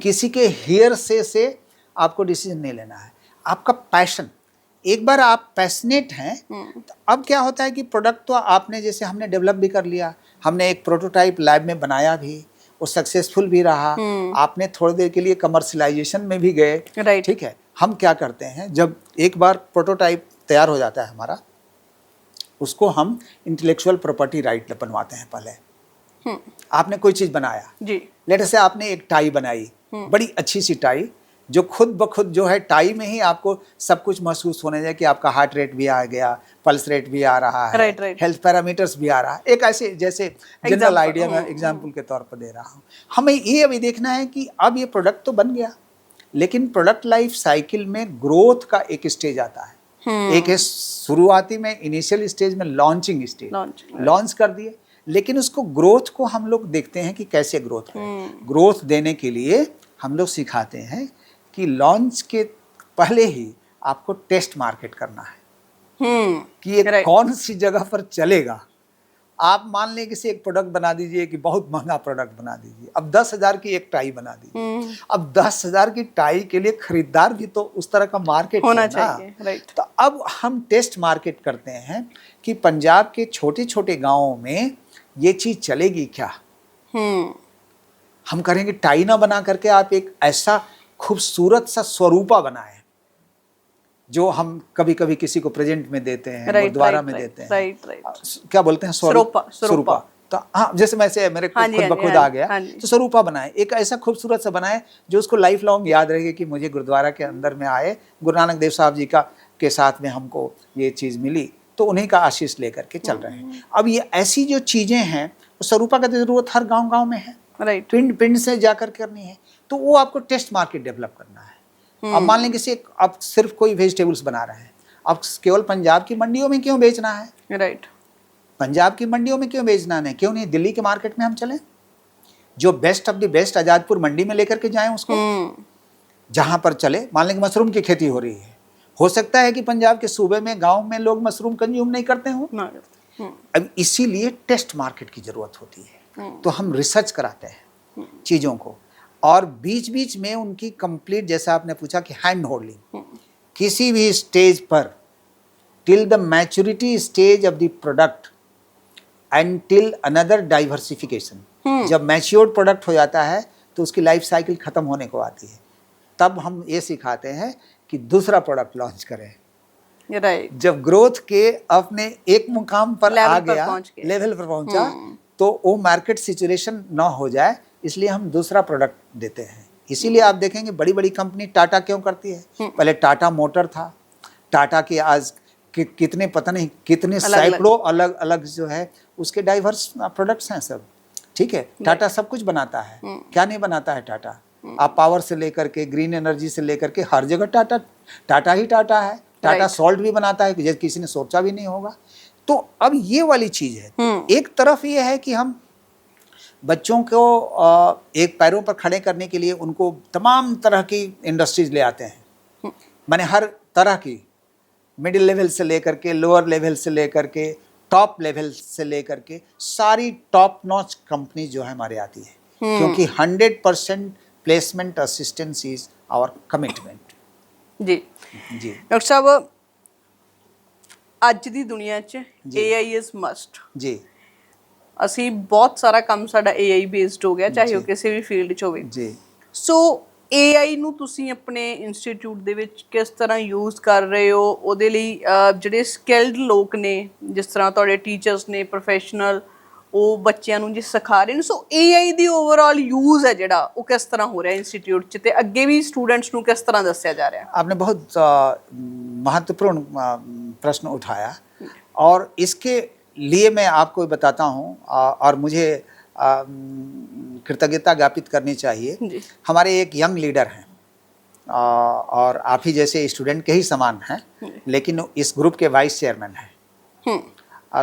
किसी के हियर से आपको डिसीजन नहीं लेना है। आपका पैशन, एक बार आप पैशनेट हैं तो अब क्या होता है कि प्रोडक्ट तो आपने जैसे हमने डेवलप भी कर लिया, हमने एक प्रोटोटाइप लैब में बनाया भी, वो सक्सेसफुल भी रहा, आपने थोड़ी देर के लिए कमर्शलाइजेशन में भी गए, ठीक है। हम क्या करते हैं, जब एक बार प्रोटोटाइप तैयार हो जाता है हमारा, उसको हम इंटेलेक्चुअल प्रॉपर्टी राइट बनवाते हैं। पहले आपने कोई चीज़ बनाया जी, लेट से आपने एक टाई बनाई, बड़ी अच्छी सी टाई, जो खुद ब खुद जो है टाई में ही आपको सब कुछ महसूस होने जाए कि आपका हार्ट रेट भी आ गया, पल्स रेट भी आ रहा है, हेल्थ पैरामीटर्स भी आ रहा है। एक ऐसे जैसे जनरल आइडिया में एग्जाम्पल के तौर पर दे रहा हूँ। हमें ये अभी देखना है कि अब ये प्रोडक्ट तो बन गया, लेकिन प्रोडक्ट लाइफ साइकिल में ग्रोथ का एक स्टेज आता है। एक है शुरुआती में इनिशियल स्टेज में लॉन्चिंग स्टेज, लॉन्च कर दिए, लेकिन उसको ग्रोथ को हम लोग देखते हैं कि कैसे ग्रोथ है। ग्रोथ देने के लिए हम लोग सिखाते हैं कि लॉन्च के पहले ही आपको टेस्ट मार्केट करना है कि ये कौन सी जगह पर चलेगा। आप मान लें किसी एक प्रोडक्ट बना दीजिए कि बहुत महंगा प्रोडक्ट बना दीजिए, अब 10,000 की एक टाई बना दीजिए, अब 10,000 की टाई के लिए खरीदार भी तो उस तरह का मार्केट होना चाहिए। तो अब हम टेस्ट मार्केट करते हैं कि पंजाब के छोटे छोटे गाँवों में ये चीज चलेगी क्या। हम करेंगे टाई ना बना करके आप एक ऐसा खूबसूरत सा स्वरूपा बनाए, जो हम कभी कभी किसी को प्रेजेंट में देते हैं, गुरुद्वारा में देते हैं, क्या बोलते हैं, स्वरूपा। तो हाँ, जैसे मैं से मेरे खुद ब खुद आ गया, तो स्वरूपा बनाए, एक ऐसा खूबसूरत सा बनाए जो उसको लाइफ लॉन्ग याद रहेगा कि मुझे गुरुद्वारा के अंदर में आए, गुरु नानक देव साहब जी का के साथ में हमको ये चीज़ मिली, तो उन्हीं का आशीष लेकर के चल रहे हैं। अब ये ऐसी जो चीज़ें हैं, स्वरूपा का जरूरत हर गाँव गाँव में है, पिंड पिंड से जाकर करनी है, तो वो आपको टेस्ट मार्केट डेवलप करना है। अब मान लें किसी आप सिर्फ कोई वेजिटेबल्स बना रहे हैं, अब केवल पंजाब की मंडियों में क्यों बेचना है, राइट, पंजाब की मंडियों में क्यों बेचना है, क्यों नहीं दिल्ली के मार्केट में हम चलें, जो best of the best Azadpur Mandi में लेकर के जाएं उसको, जहां पर चले। मान लें कि मशरूम की खेती हो रही है, हो सकता है कि पंजाब के सूबे में गाँव में लोग मशरूम कंज्यूम नहीं करते हों, अब इसीलिए टेस्ट मार्केट की जरूरत होती है। तो हम रिसर्च कराते हैं चीज़ों को, और बीच बीच में उनकी कंप्लीट, जैसा आपने पूछा कि हैंड होल्डिंग, किसी भी स्टेज पर till the maturity stage of the product and till another diversification, जब मैच्योर्ड प्रोडक्ट हो जाता है तो उसकी लाइफ साइकिल खत्म होने को आती है, तब हम ये सिखाते हैं कि दूसरा प्रोडक्ट लॉन्च करें। राइट, जब ग्रोथ के अपने एक मुकाम पर आ गया, लेवल पर पहुंचा, तो वो मार्केट सिचुएशन ना हो जाए, इसलिए हम दूसरा प्रोडक्ट देते हैं। इसीलिए आप देखेंगे बड़ी बड़ी कंपनी टाटा क्यों करती है, पहले टाटा मोटर था, टाटा के आज कितने पता नहीं कितने सैकड़ों अलग अलग जो है उसके डाइवर्स प्रोडक्ट्स हैं सब, ठीक है। टाटा सब कुछ बनाता है, क्या नहीं बनाता है टाटा, आप पावर से लेकर के ग्रीन एनर्जी से लेकर के हर जगह टाटा टाटा ही टाटा है। टाटा सॉल्ट भी बनाता है, जैसे किसी ने सोचा भी नहीं होगा। तो अब ये वाली चीज है, एक तरफ ये है कि हम बच्चों को एक पैरों पर खड़े करने के लिए उनको तमाम तरह की इंडस्ट्रीज ले आते हैं, माने हर तरह की, मिडिल लेवल से लेकर के लोअर लेवल से लेकर के टॉप लेवल से लेकर के सारी टॉप नॉच कंपनी जो है हमारे आती है, क्योंकि 100% placement assistance is our commitment. जी जी डॉक्टर साहब, ਅੱਜ ਦੀ ਦੁਨੀਆ 'ਚ AI ਇਜ਼ ਮਸਟ ਜੀ। ਅਸੀਂ ਬਹੁਤ ਸਾਰਾ ਕੰਮ ਸਾਡਾ AI ਬੇਸਡ ਹੋ ਗਿਆ, ਚਾਹੇ ਉਹ ਕਿਸੇ ਵੀ ਫੀਲਡ 'ਚ ਹੋਵੇ ਜੀ। ਸੋ AI ਨੂੰ ਤੁਸੀਂ ਆਪਣੇ ਇੰਸਟੀਚਿਊਟ ਦੇ ਵਿੱਚ ਕਿਸ ਤਰ੍ਹਾਂ ਯੂਜ਼ ਕਰ ਰਹੇ ਹੋ? ਉਹਦੇ ਲਈ ਜਿਹੜੇ ਸਕਿਲਡ ਲੋਕ ਨੇ, ਜਿਸ ਤਰ੍ਹਾਂ ਤੁਹਾਡੇ ਟੀਚਰਸ ਨੇ, ਪ੍ਰੋਫੈਸ਼ਨਲ, ਉਹ ਬੱਚਿਆਂ ਨੂੰ ਜੀ ਸਿਖਾ ਰਹੇ ਨੇ, ਸੋ AI ਦੀ ਓਵਰਆਲ ਯੂਜ਼ ਹੈ ਜਿਹੜਾ ਉਹ ਕਿਸ ਤਰ੍ਹਾਂ ਹੋ ਰਿਹਾ ਇੰਸਟੀਚਿਊਟ 'ਚ, ਤੇ ਅੱਗੇ ਵੀ स्टूडेंट्स ਨੂੰ किस तरह दस्या जा रहा है? आपने बहुत महत्वपूर्ण प्रश्न उठाया और इसके लिए मैं आपको बताता हूँ और मुझे कृतज्ञता ज्ञापित करनी चाहिए। हमारे एक यंग लीडर हैं और आप ही जैसे स्टूडेंट के ही समान हैं, लेकिन इस ग्रुप के वाइस चेयरमैन हैं।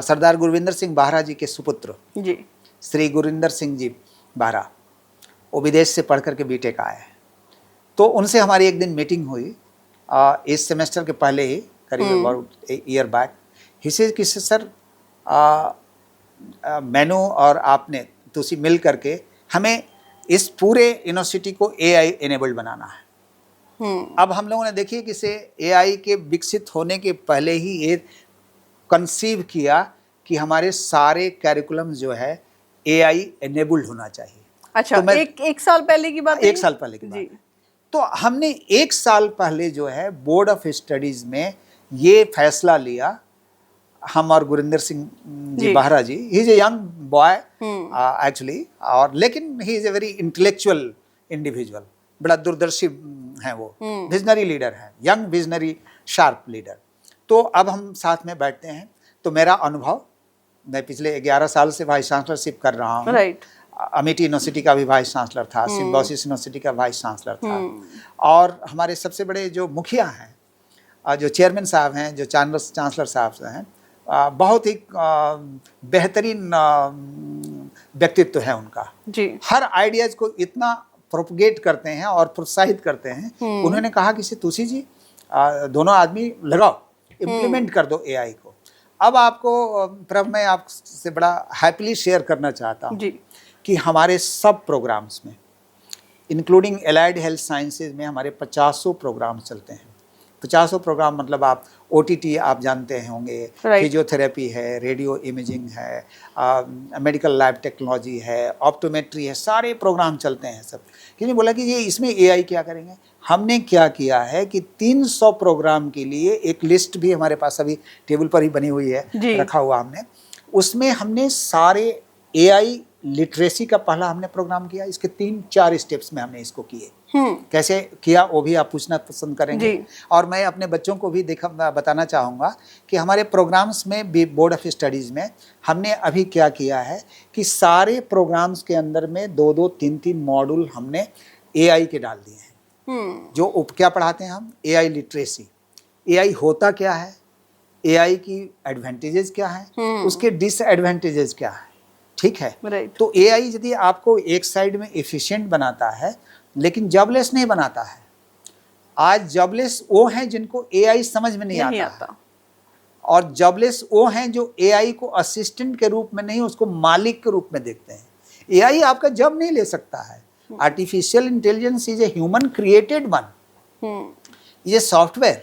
सरदार गुरविंदर सिंह बाहरा जी के सुपुत्र जी, श्री गुरविंदर सिंह जी बाहरा, वो विदेश से पढ़ करके बीटेक आए हैं। तो उनसे हमारी एक दिन मीटिंग हुई इस सेमेस्टर के पहले ही, करीब about year back. He says कि सर मैनू और आपने तुसी मिल करके हमें इस पूरे यूनिवर्सिटी को AI एनेबल्ड बनाना है। अब हम लोगों ने देखिए कि से AI के विकसित होने के पहले ही ये कंसीव किया कि हमारे सारे कैरिकुलम जो है AI एनेबल्ड होना चाहिए। अच्छा, तो एक साल पहले की बात है? एक साल पहले की बात है। तो हमने एक साल पहले जो है बोर्ड ऑफ स्टडीज में ये फैसला लिया, हम और Gurinder Singh ji Bahra ji. He is a young boy actually, और लेकिन he is a very intellectual individual, बड़ा दूरदर्शी हैं वो, विजनरी लीडर हैं, यंग विजनरी शार्प लीडर। तो अब हम साथ में बैठते हैं, तो मेरा अनुभव, मैं पिछले 11 साल से वाइस चांसलरशिप कर रहा हूँ। राइट। अमिटी यूनिवर्सिटी का भी वाइस चांसलर था, सिम्बायोसिस यूनिवर्सिटी का वाइस चांसलर था, और हमारे सबसे बड़े जो मुखिया हैं, जो चेयरमैन साहब हैं, जो चांसलर साहब हैं, बहुत ही बेहतरीन व्यक्तित्व है उनका जी। हर आइडियाज को इतना प्रोपगेट करते हैं और प्रोत्साहित करते हैं। उन्होंने कहा कि तुलसी जी दोनों आदमी लगाओ, इम्प्लीमेंट कर दो AI को। अब आपको प्रभ मैं आपसे बड़ा हैप्पीली शेयर करना चाहता हूँ कि हमारे सब प्रोग्राम्स में, इंक्लूडिंग एलाइड हेल्थ साइंसेज में, हमारे 50 प्रोग्राम चलते हैं। 50 प्रोग्राम मतलब आप OTT आप जानते होंगे, फिजियोथेरेपी है, रेडियो इमेजिंग है, मेडिकल लैब टेक्नोलॉजी है, ऑप्टोमेट्री है, सारे प्रोग्राम चलते हैं सब। किसी ने बोला कि ये इसमें AI क्या करेंगे? हमने क्या किया है कि 300 प्रोग्राम के लिए एक लिस्ट भी हमारे पास अभी टेबल पर ही बनी हुई है, रखा हुआ हमने। उसमें हमने सारे AI लिटरेसी का पहला हमने प्रोग्राम किया। इसके 3-4 स्टेप्स में हमने इसको किए। कैसे किया वो भी आप पूछना पसंद करेंगे। और मैं अपने बच्चों को भी बताना चाहूँगा कि हमारे प्रोग्राम्स में भी, बोर्ड ऑफ स्टडीज़ में, हमने अभी क्या किया है कि सारे प्रोग्राम्स के अंदर में 2-2, 3-3 मॉड्यूल हमने AI के डाल दिए हैं। जो क्या पढ़ाते हैं हम? AI literacy. AI होता क्या है, AI की एडवांटेजेस क्या है, उसके डिसएडवांटेजेस क्या है, ठीक है। तो AI यदि आपको एक साइड में एफिशिएंट बनाता है, लेकिन जॉबलेस नहीं बनाता है। आज जॉबलेस वो हैं जिनको AI समझ में नहीं आता। और जॉबलेस वो हैं जो AI को असिस्टेंट के रूप में नहीं, उसको मालिक के रूप में देखते हैं। AI आपका जॉब नहीं ले सकता है। Artificial intelligence is a human created one, ये सॉफ्टवेयर।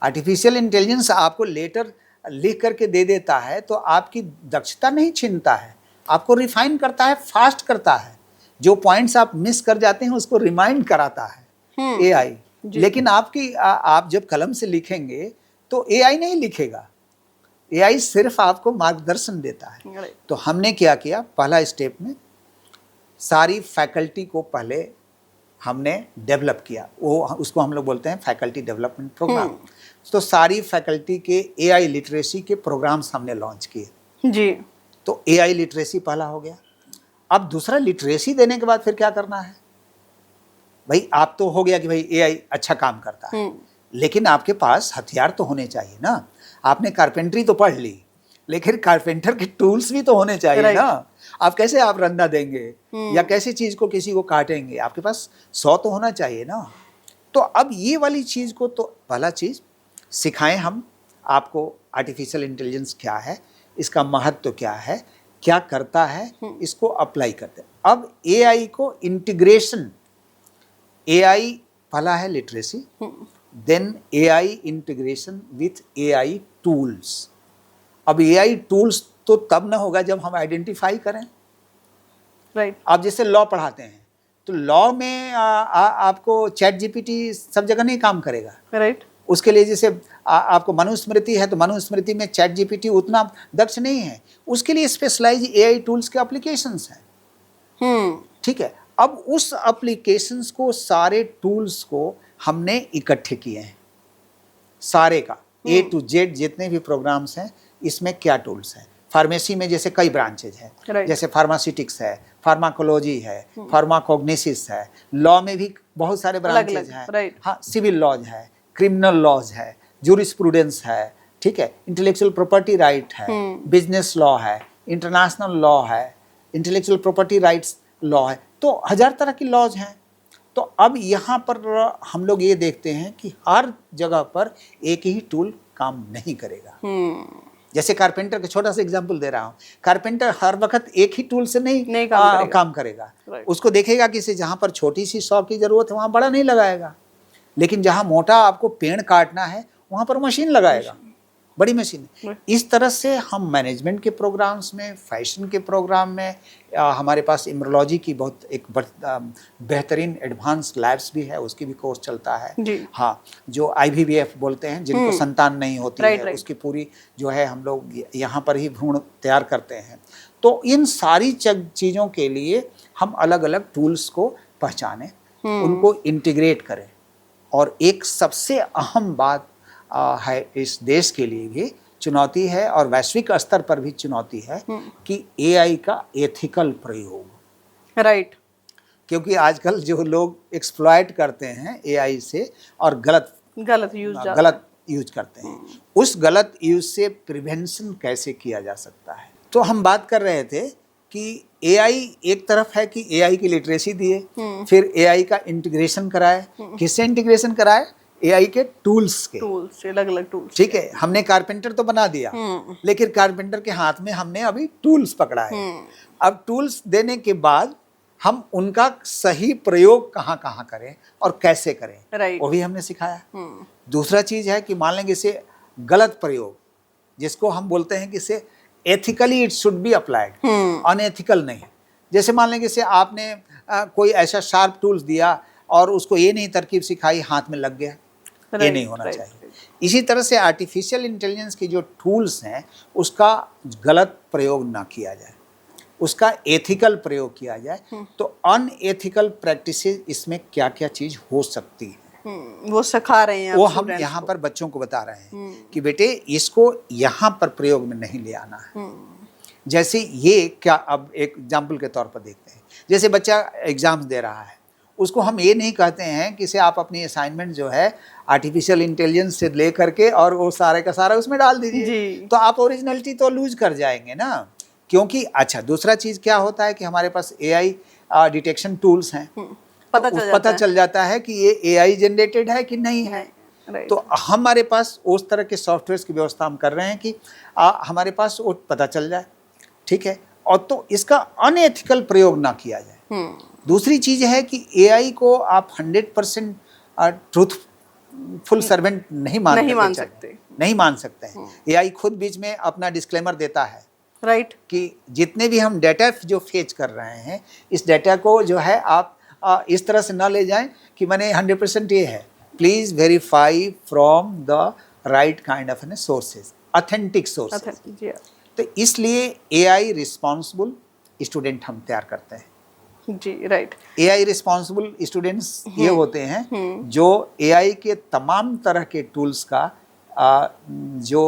आर्टिफिशियल इंटेलिजेंस आपको लेटर लिख करके दे देता है तो आपकी दक्षता नहीं छीनता है, आपको रिफाइन करता है, फास्ट करता है। जो पॉइंट्स आप मिस कर जाते हैं उसको रिमाइंड कराता है AI। लेकिन आप जब कलम से लिखेंगे तो AI नहीं लिखेगा, AI सिर्फ आपको मार्गदर्शन देता है। तो हमने क्या किया, पहला स्टेप में सारी फैकल्टी को पहले हमने डेवलप किया, वो उसको हम लोग बोलते हैं फैकल्टी डेवलपमेंट प्रोग्राम। तो सारी फैकल्टी के AI लिटरेसी के प्रोग्राम्स हमने लॉन्च किए जी। तो AI लिटरेसी पहला हो गया। अब दूसरा, लिटरेसी देने के बाद फिर क्या करना है भाई? आप तो हो गया कि भाई AI अच्छा काम करता है, लेकिन आपके पास हथियार तो होने चाहिए ना। आपने कारपेंटरी तो पढ़ ली, लेकिन कारपेंटर के टूल्स भी तो होने चाहिए ना। आप कैसे आप रंदा देंगे या कैसे चीज को किसी को काटेंगे? आपके पास 100 तो होना चाहिए ना। तो अब ये वाली चीज को तो पहला चीज सिखाएं हम आपको, आर्टिफिशियल इंटेलिजेंस क्या है, इसका महत्व क्या है, क्या करता है, इसको अप्लाई करते हैं। अब AI को इंटीग्रेशन, AI पहला है literacy, then AI integration with AI tools. अब AI टूल्स तो तब ना होगा जब हम आइडेंटिफाई करें। राइट। आप जैसे लॉ पढ़ाते हैं तो लॉ में आपको चैट जीपीटी सब जगह नहीं काम करेगा। राइट। उसके लिए जैसे आपको मनुस्मृति है, तो मनुस्मृति में चैट जीपीटी उतना दक्ष नहीं है, उसके लिए स्पेशलाइज एआई टूल्स के एप्लीकेशंस हैं। ठीक है, अब उस एप्लीकेशंस को, सारे टूल्स को हमने इकट्ठे किए हैं, सारे का A to Z जितने भी प्रोग्राम्स हैं इसमें क्या टूल्स हैं। फार्मेसी में जैसे कई ब्रांचेज हैं, Right. जैसे फार्मास्यूटिक्स है, फार्माकोलॉजी है, फार्माकोग्निसिस है, लॉ में भी बहुत सारे ब्रांचेज हैं। right. हाँ, सिविल लॉज है, क्रिमिनल लॉज है, जूरिस्प्रूडेंस है, ठीक है, इंटेलेक्चुअल प्रॉपर्टी राइट है, बिजनेस लॉ है, इंटरनेशनल लॉ है, इंटेलेक्चुअल प्रॉपर्टी राइट्स लॉ है, तो 1000 तरह की लॉज हैं। तो अब यहाँ पर हम लोग ये देखते हैं कि हर जगह पर एक ही टूल काम नहीं करेगा। जैसे कारपेंटर का छोटा सा एग्जांपल दे रहा हूँ, कारपेंटर हर वक्त एक ही टूल से नहीं काम करेगा। Right. उसको देखेगा कि जहाँ पर छोटी सी सॉ की जरूरत है वहाँ बड़ा नहीं लगाएगा, लेकिन जहाँ मोटा आपको पेड़ काटना है वहाँ पर मशीन लगाएगा, बड़ी मशीन। इस तरह से हम मैनेजमेंट के प्रोग्राम्स में, फैशन के प्रोग्राम में, हमारे पास इम्ब्रोलॉजी की बहुत एक बेहतरीन एडवांस लैब्स भी है, उसकी भी कोर्स चलता है। हाँ, जो IVVF बोलते हैं, जिनको संतान नहीं होती है, उसकी पूरी जो है हम लोग यहाँ पर ही भ्रूण तैयार करते हैं। तो इन सारी चीज़ों के लिए हम अलग अलग टूल्स को पहचानें, उनको इंटीग्रेट करें। और एक सबसे अहम बात है, इस देश के लिए भी चुनौती है और वैश्विक स्तर पर भी चुनौती है कि AI का एथिकल प्रयोग। राइट। क्योंकि आजकल जो लोग एक्सप्लॉइट करते हैं AI से और गलत यूज करते हैं, उस गलत यूज से प्रिवेंशन कैसे किया जा सकता है। तो हम बात कर रहे थे कि AI एक तरफ है कि AI की लिटरेसी दिए, फिर AI का इंटीग्रेशन कराए। किससे इंटीग्रेशन कराए? AI के टूल्स के, अलग-अलग टूल्स। ठीक है, हमने कारपेंटर तो बना दिया, लेकिन कारपेंटर के हाथ में हमने अभी टूल्स पकड़ा है। अब टूल्स देने के बाद हम उनका सही प्रयोग कहाँ कहाँ करें और कैसे करें, वो भी हमने सिखाया। दूसरा चीज है कि मान लेंगे इसे गलत प्रयोग, जिसको हम बोलते हैं कि इसे ethically it should be applied, unethical नहीं। जैसे मान लेंगे इसे आपने कोई ऐसा शार्प टूल्स दिया और उसको ये नहीं तरकीब सिखाई, हाथ में लग गया, ये नहीं होना चाहिए। इसी तरह से आर्टिफिशियल इंटेलिजेंस के जो टूल्स हैं उसका गलत प्रयोग ना किया जाए, उसका एथिकल प्रयोग किया जाए। तो अनएथिकल प्रैक्टिसेस इसमें क्या क्या चीज हो सकती है, वो सिखा रहे हैं, वो हम यहाँ पर बच्चों को बता रहे हैं कि बेटे इसको यहाँ पर प्रयोग में नहीं ले आना है। जैसे ये क्या, अब एक एग्जाम्पल के तौर पर देखते हैं, जैसे बच्चा एग्जाम्स दे रहा है, उसको हम ये नहीं कहते हैं कि इसे आप अपनी असाइनमेंट जो है आर्टिफिशियल इंटेलिजेंस से ले करके और वो सारे का सारा उसमें डाल दीजिए, तो आप ओरिजिनलिटी तो लूज कर जाएंगे ना। क्योंकि अच्छा, दूसरा चीज़ क्या होता है कि हमारे पास AI डिटेक्शन टूल्स हैं, पता चल जाता है कि ये AI जनरेटेड है कि नहीं है। तो हमारे पास उस तरह के सॉफ्टवेयर की व्यवस्था हम कर रहे हैं कि हमारे पास वो पता चल जाए, ठीक है, और तो इसका अनएथिकल प्रयोग ना किया जाए। दूसरी चीज है कि AI को आप 100% ट्रूथफुल सर्वेंट नहीं मान सकते हैं। AI खुद बीच में अपना डिस्क्लेमर देता है, राइट, कि जितने भी हम डाटा जो फेच कर रहे हैं, इस डाटा को जो है आप इस तरह से ना ले जाएं कि मैंने 100% ये है, please verify from the right kind of sources, authentic sources. तो इसलिए AI रिस्पॉन्सिबल स्टूडेंट हम तैयार करते हैं जी, राइट। AI रिस्पॉन्सिबल स्टूडेंट्स ये होते हैं जो AI के तमाम तरह के टूल्स का जो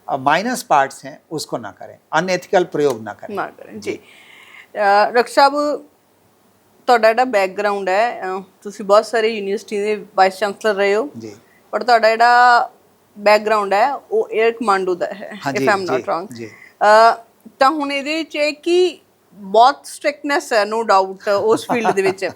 माइनस पार्ट्स हैं उसको ना करें, अनएथिकल प्रयोग ना करें जी। डॉक्टर साहब, ਤੁਹਾਡਾ ਜਿਹੜਾ ਬੈਕਗ੍ਰਾਉਂਡ ਹੈ, ਤੁਸੀਂ ਬਹੁਤ ਸਾਰੇ ਯੂਨੀਵਰਸਿਟੀ ਦੇ ਵਾਈਸ ਚਾਂਸਲਰ ਰਹੇ ਹੋ ਜੀ, ਪਰ ਤੁਹਾਡਾ ਜਿਹੜਾ ਬੈਕਗ੍ਰਾਉਂਡ ਹੈ ਉਹ 에ਅਰ ਕਮਾਂਡੋ ਦਾ ਹੈ, ਇਫ ਆਮ ਨਾਟ ਰੋਂਗ ਜੀ। ਤਾਂ ਹੁਣ ਇਹਦੇ ਵਿੱਚ ਇਹ ਕਿ ਬਹੁਤ ਸਟ੍ਰਿਕਟਨੈਸ ਹੈ, ਨੋ ਡਾਊਟ, ਉਸ ਫੀਲਡ ਦੇ ਵਿੱਚ।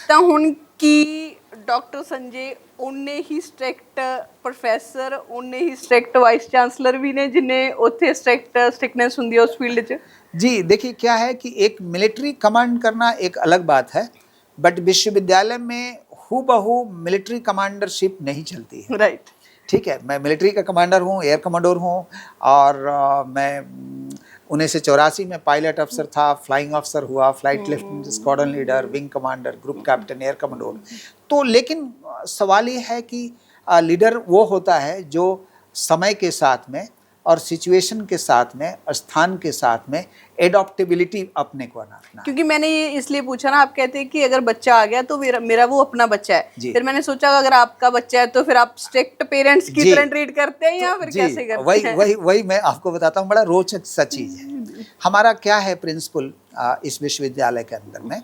ਤਾਂ ਹੁਣ ਕੀ ਡਾਕਟਰ ਸੰਜੇ ਉਨੇ ਹੀ ਸਟ੍ਰਿਕਟ ਪ੍ਰੋਫੈਸਰ, ਉਨੇ ही स्ट्रिक्ट वाइस चांसलर भी ने जिन्हें उत्थे स्ट्रिक्टनेस ਹੁੰਦੀ ਹੈ उस फील्ड च? जी, देखिए क्या है कि एक मिलिट्री कमांड करना एक अलग बात है, बट विश्वविद्यालय में हूबहू मिलिट्री कमांडरशिप नहीं चलती है। राइट। ठीक है, मैं मिलिट्री का कमांडर हूँ, एयर कमांडर हूँ, और मैं 1984 में पायलट अफसर था, फ्लाइंग अफसर हुआ, flight lieutenant, squadron leader, wing commander, group captain, air commander. तो लेकिन सवाल ये है कि लीडर वो होता है जो समय के साथ में और सिचुएशन के साथ में, स्थान के साथ में एडॉप्टेबिलिटी अपने को अपना। क्योंकि मैंने ये इसलिए पूछा ना, आप कहते हैं कि अगर बच्चा आ गया तो मेरा वो अपना बच्चा है, फिर मैंने सोचा अगर आपका बच्चा है तो फिर आप स्ट्रिक्ट पेरेंट्स की तरह ट्रीट करते हैं या फिर कैसे करते हैं? वही मैं आपको बताता हूँ, बड़ा रोचक सा चीज है। हमारा क्या है प्रिंसिपल इस विश्वविद्यालय के अंदर में,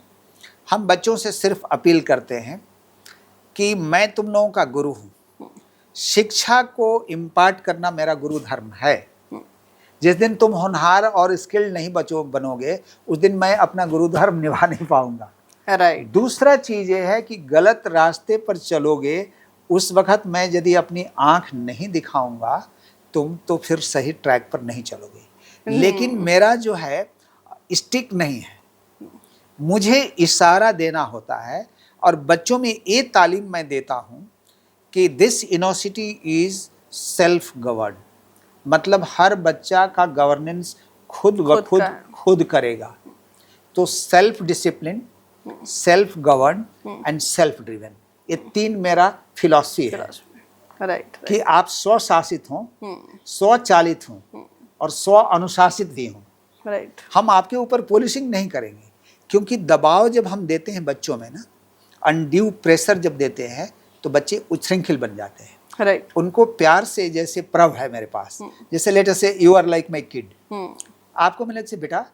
हम बच्चों से सिर्फ अपील करते हैं कि मैं तुम लोगों का गुरु हूँ, शिक्षा को इम्पार्ट करना मेरा गुरु धर्म है। जिस दिन तुम होनहार और स्किल्ड नहीं बनोगे, उस दिन मैं अपना गुरु धर्म निभा नहीं पाऊंगा। राइट। दूसरा चीज ये है कि गलत रास्ते पर चलोगे, उस वक्त मैं यदि अपनी आंख नहीं दिखाऊंगा तुम, तो फिर सही ट्रैक पर नहीं चलोगे। लेकिन मेरा जो है स्टिक नहीं है, मुझे इशारा देना होता है, और बच्चों में ये तालीम मैं देता हूँ कि this university is self govern, मतलब हर बच्चा का गवर्नेंस खुद करेगा। तो self discipline, self govern and self driven, ये तीन मेरा फिलॉसफी है। राइट। कि आप स्वशासित हों, स्वचालित हों और स्व अनुशासित भी हों। राइट। हम आपके ऊपर पॉलिशिंग नहीं करेंगे, क्योंकि दबाव जब हम देते हैं बच्चों में ना, अनड्यू प्रेशर जब देते हैं तो बच्चे उच्छृंखल बन जाते हैं। राइट। उनको प्यार से, जैसे प्रभ है मेरे पास, जैसे let us say you are like my kid, आपको मैंने से बेटा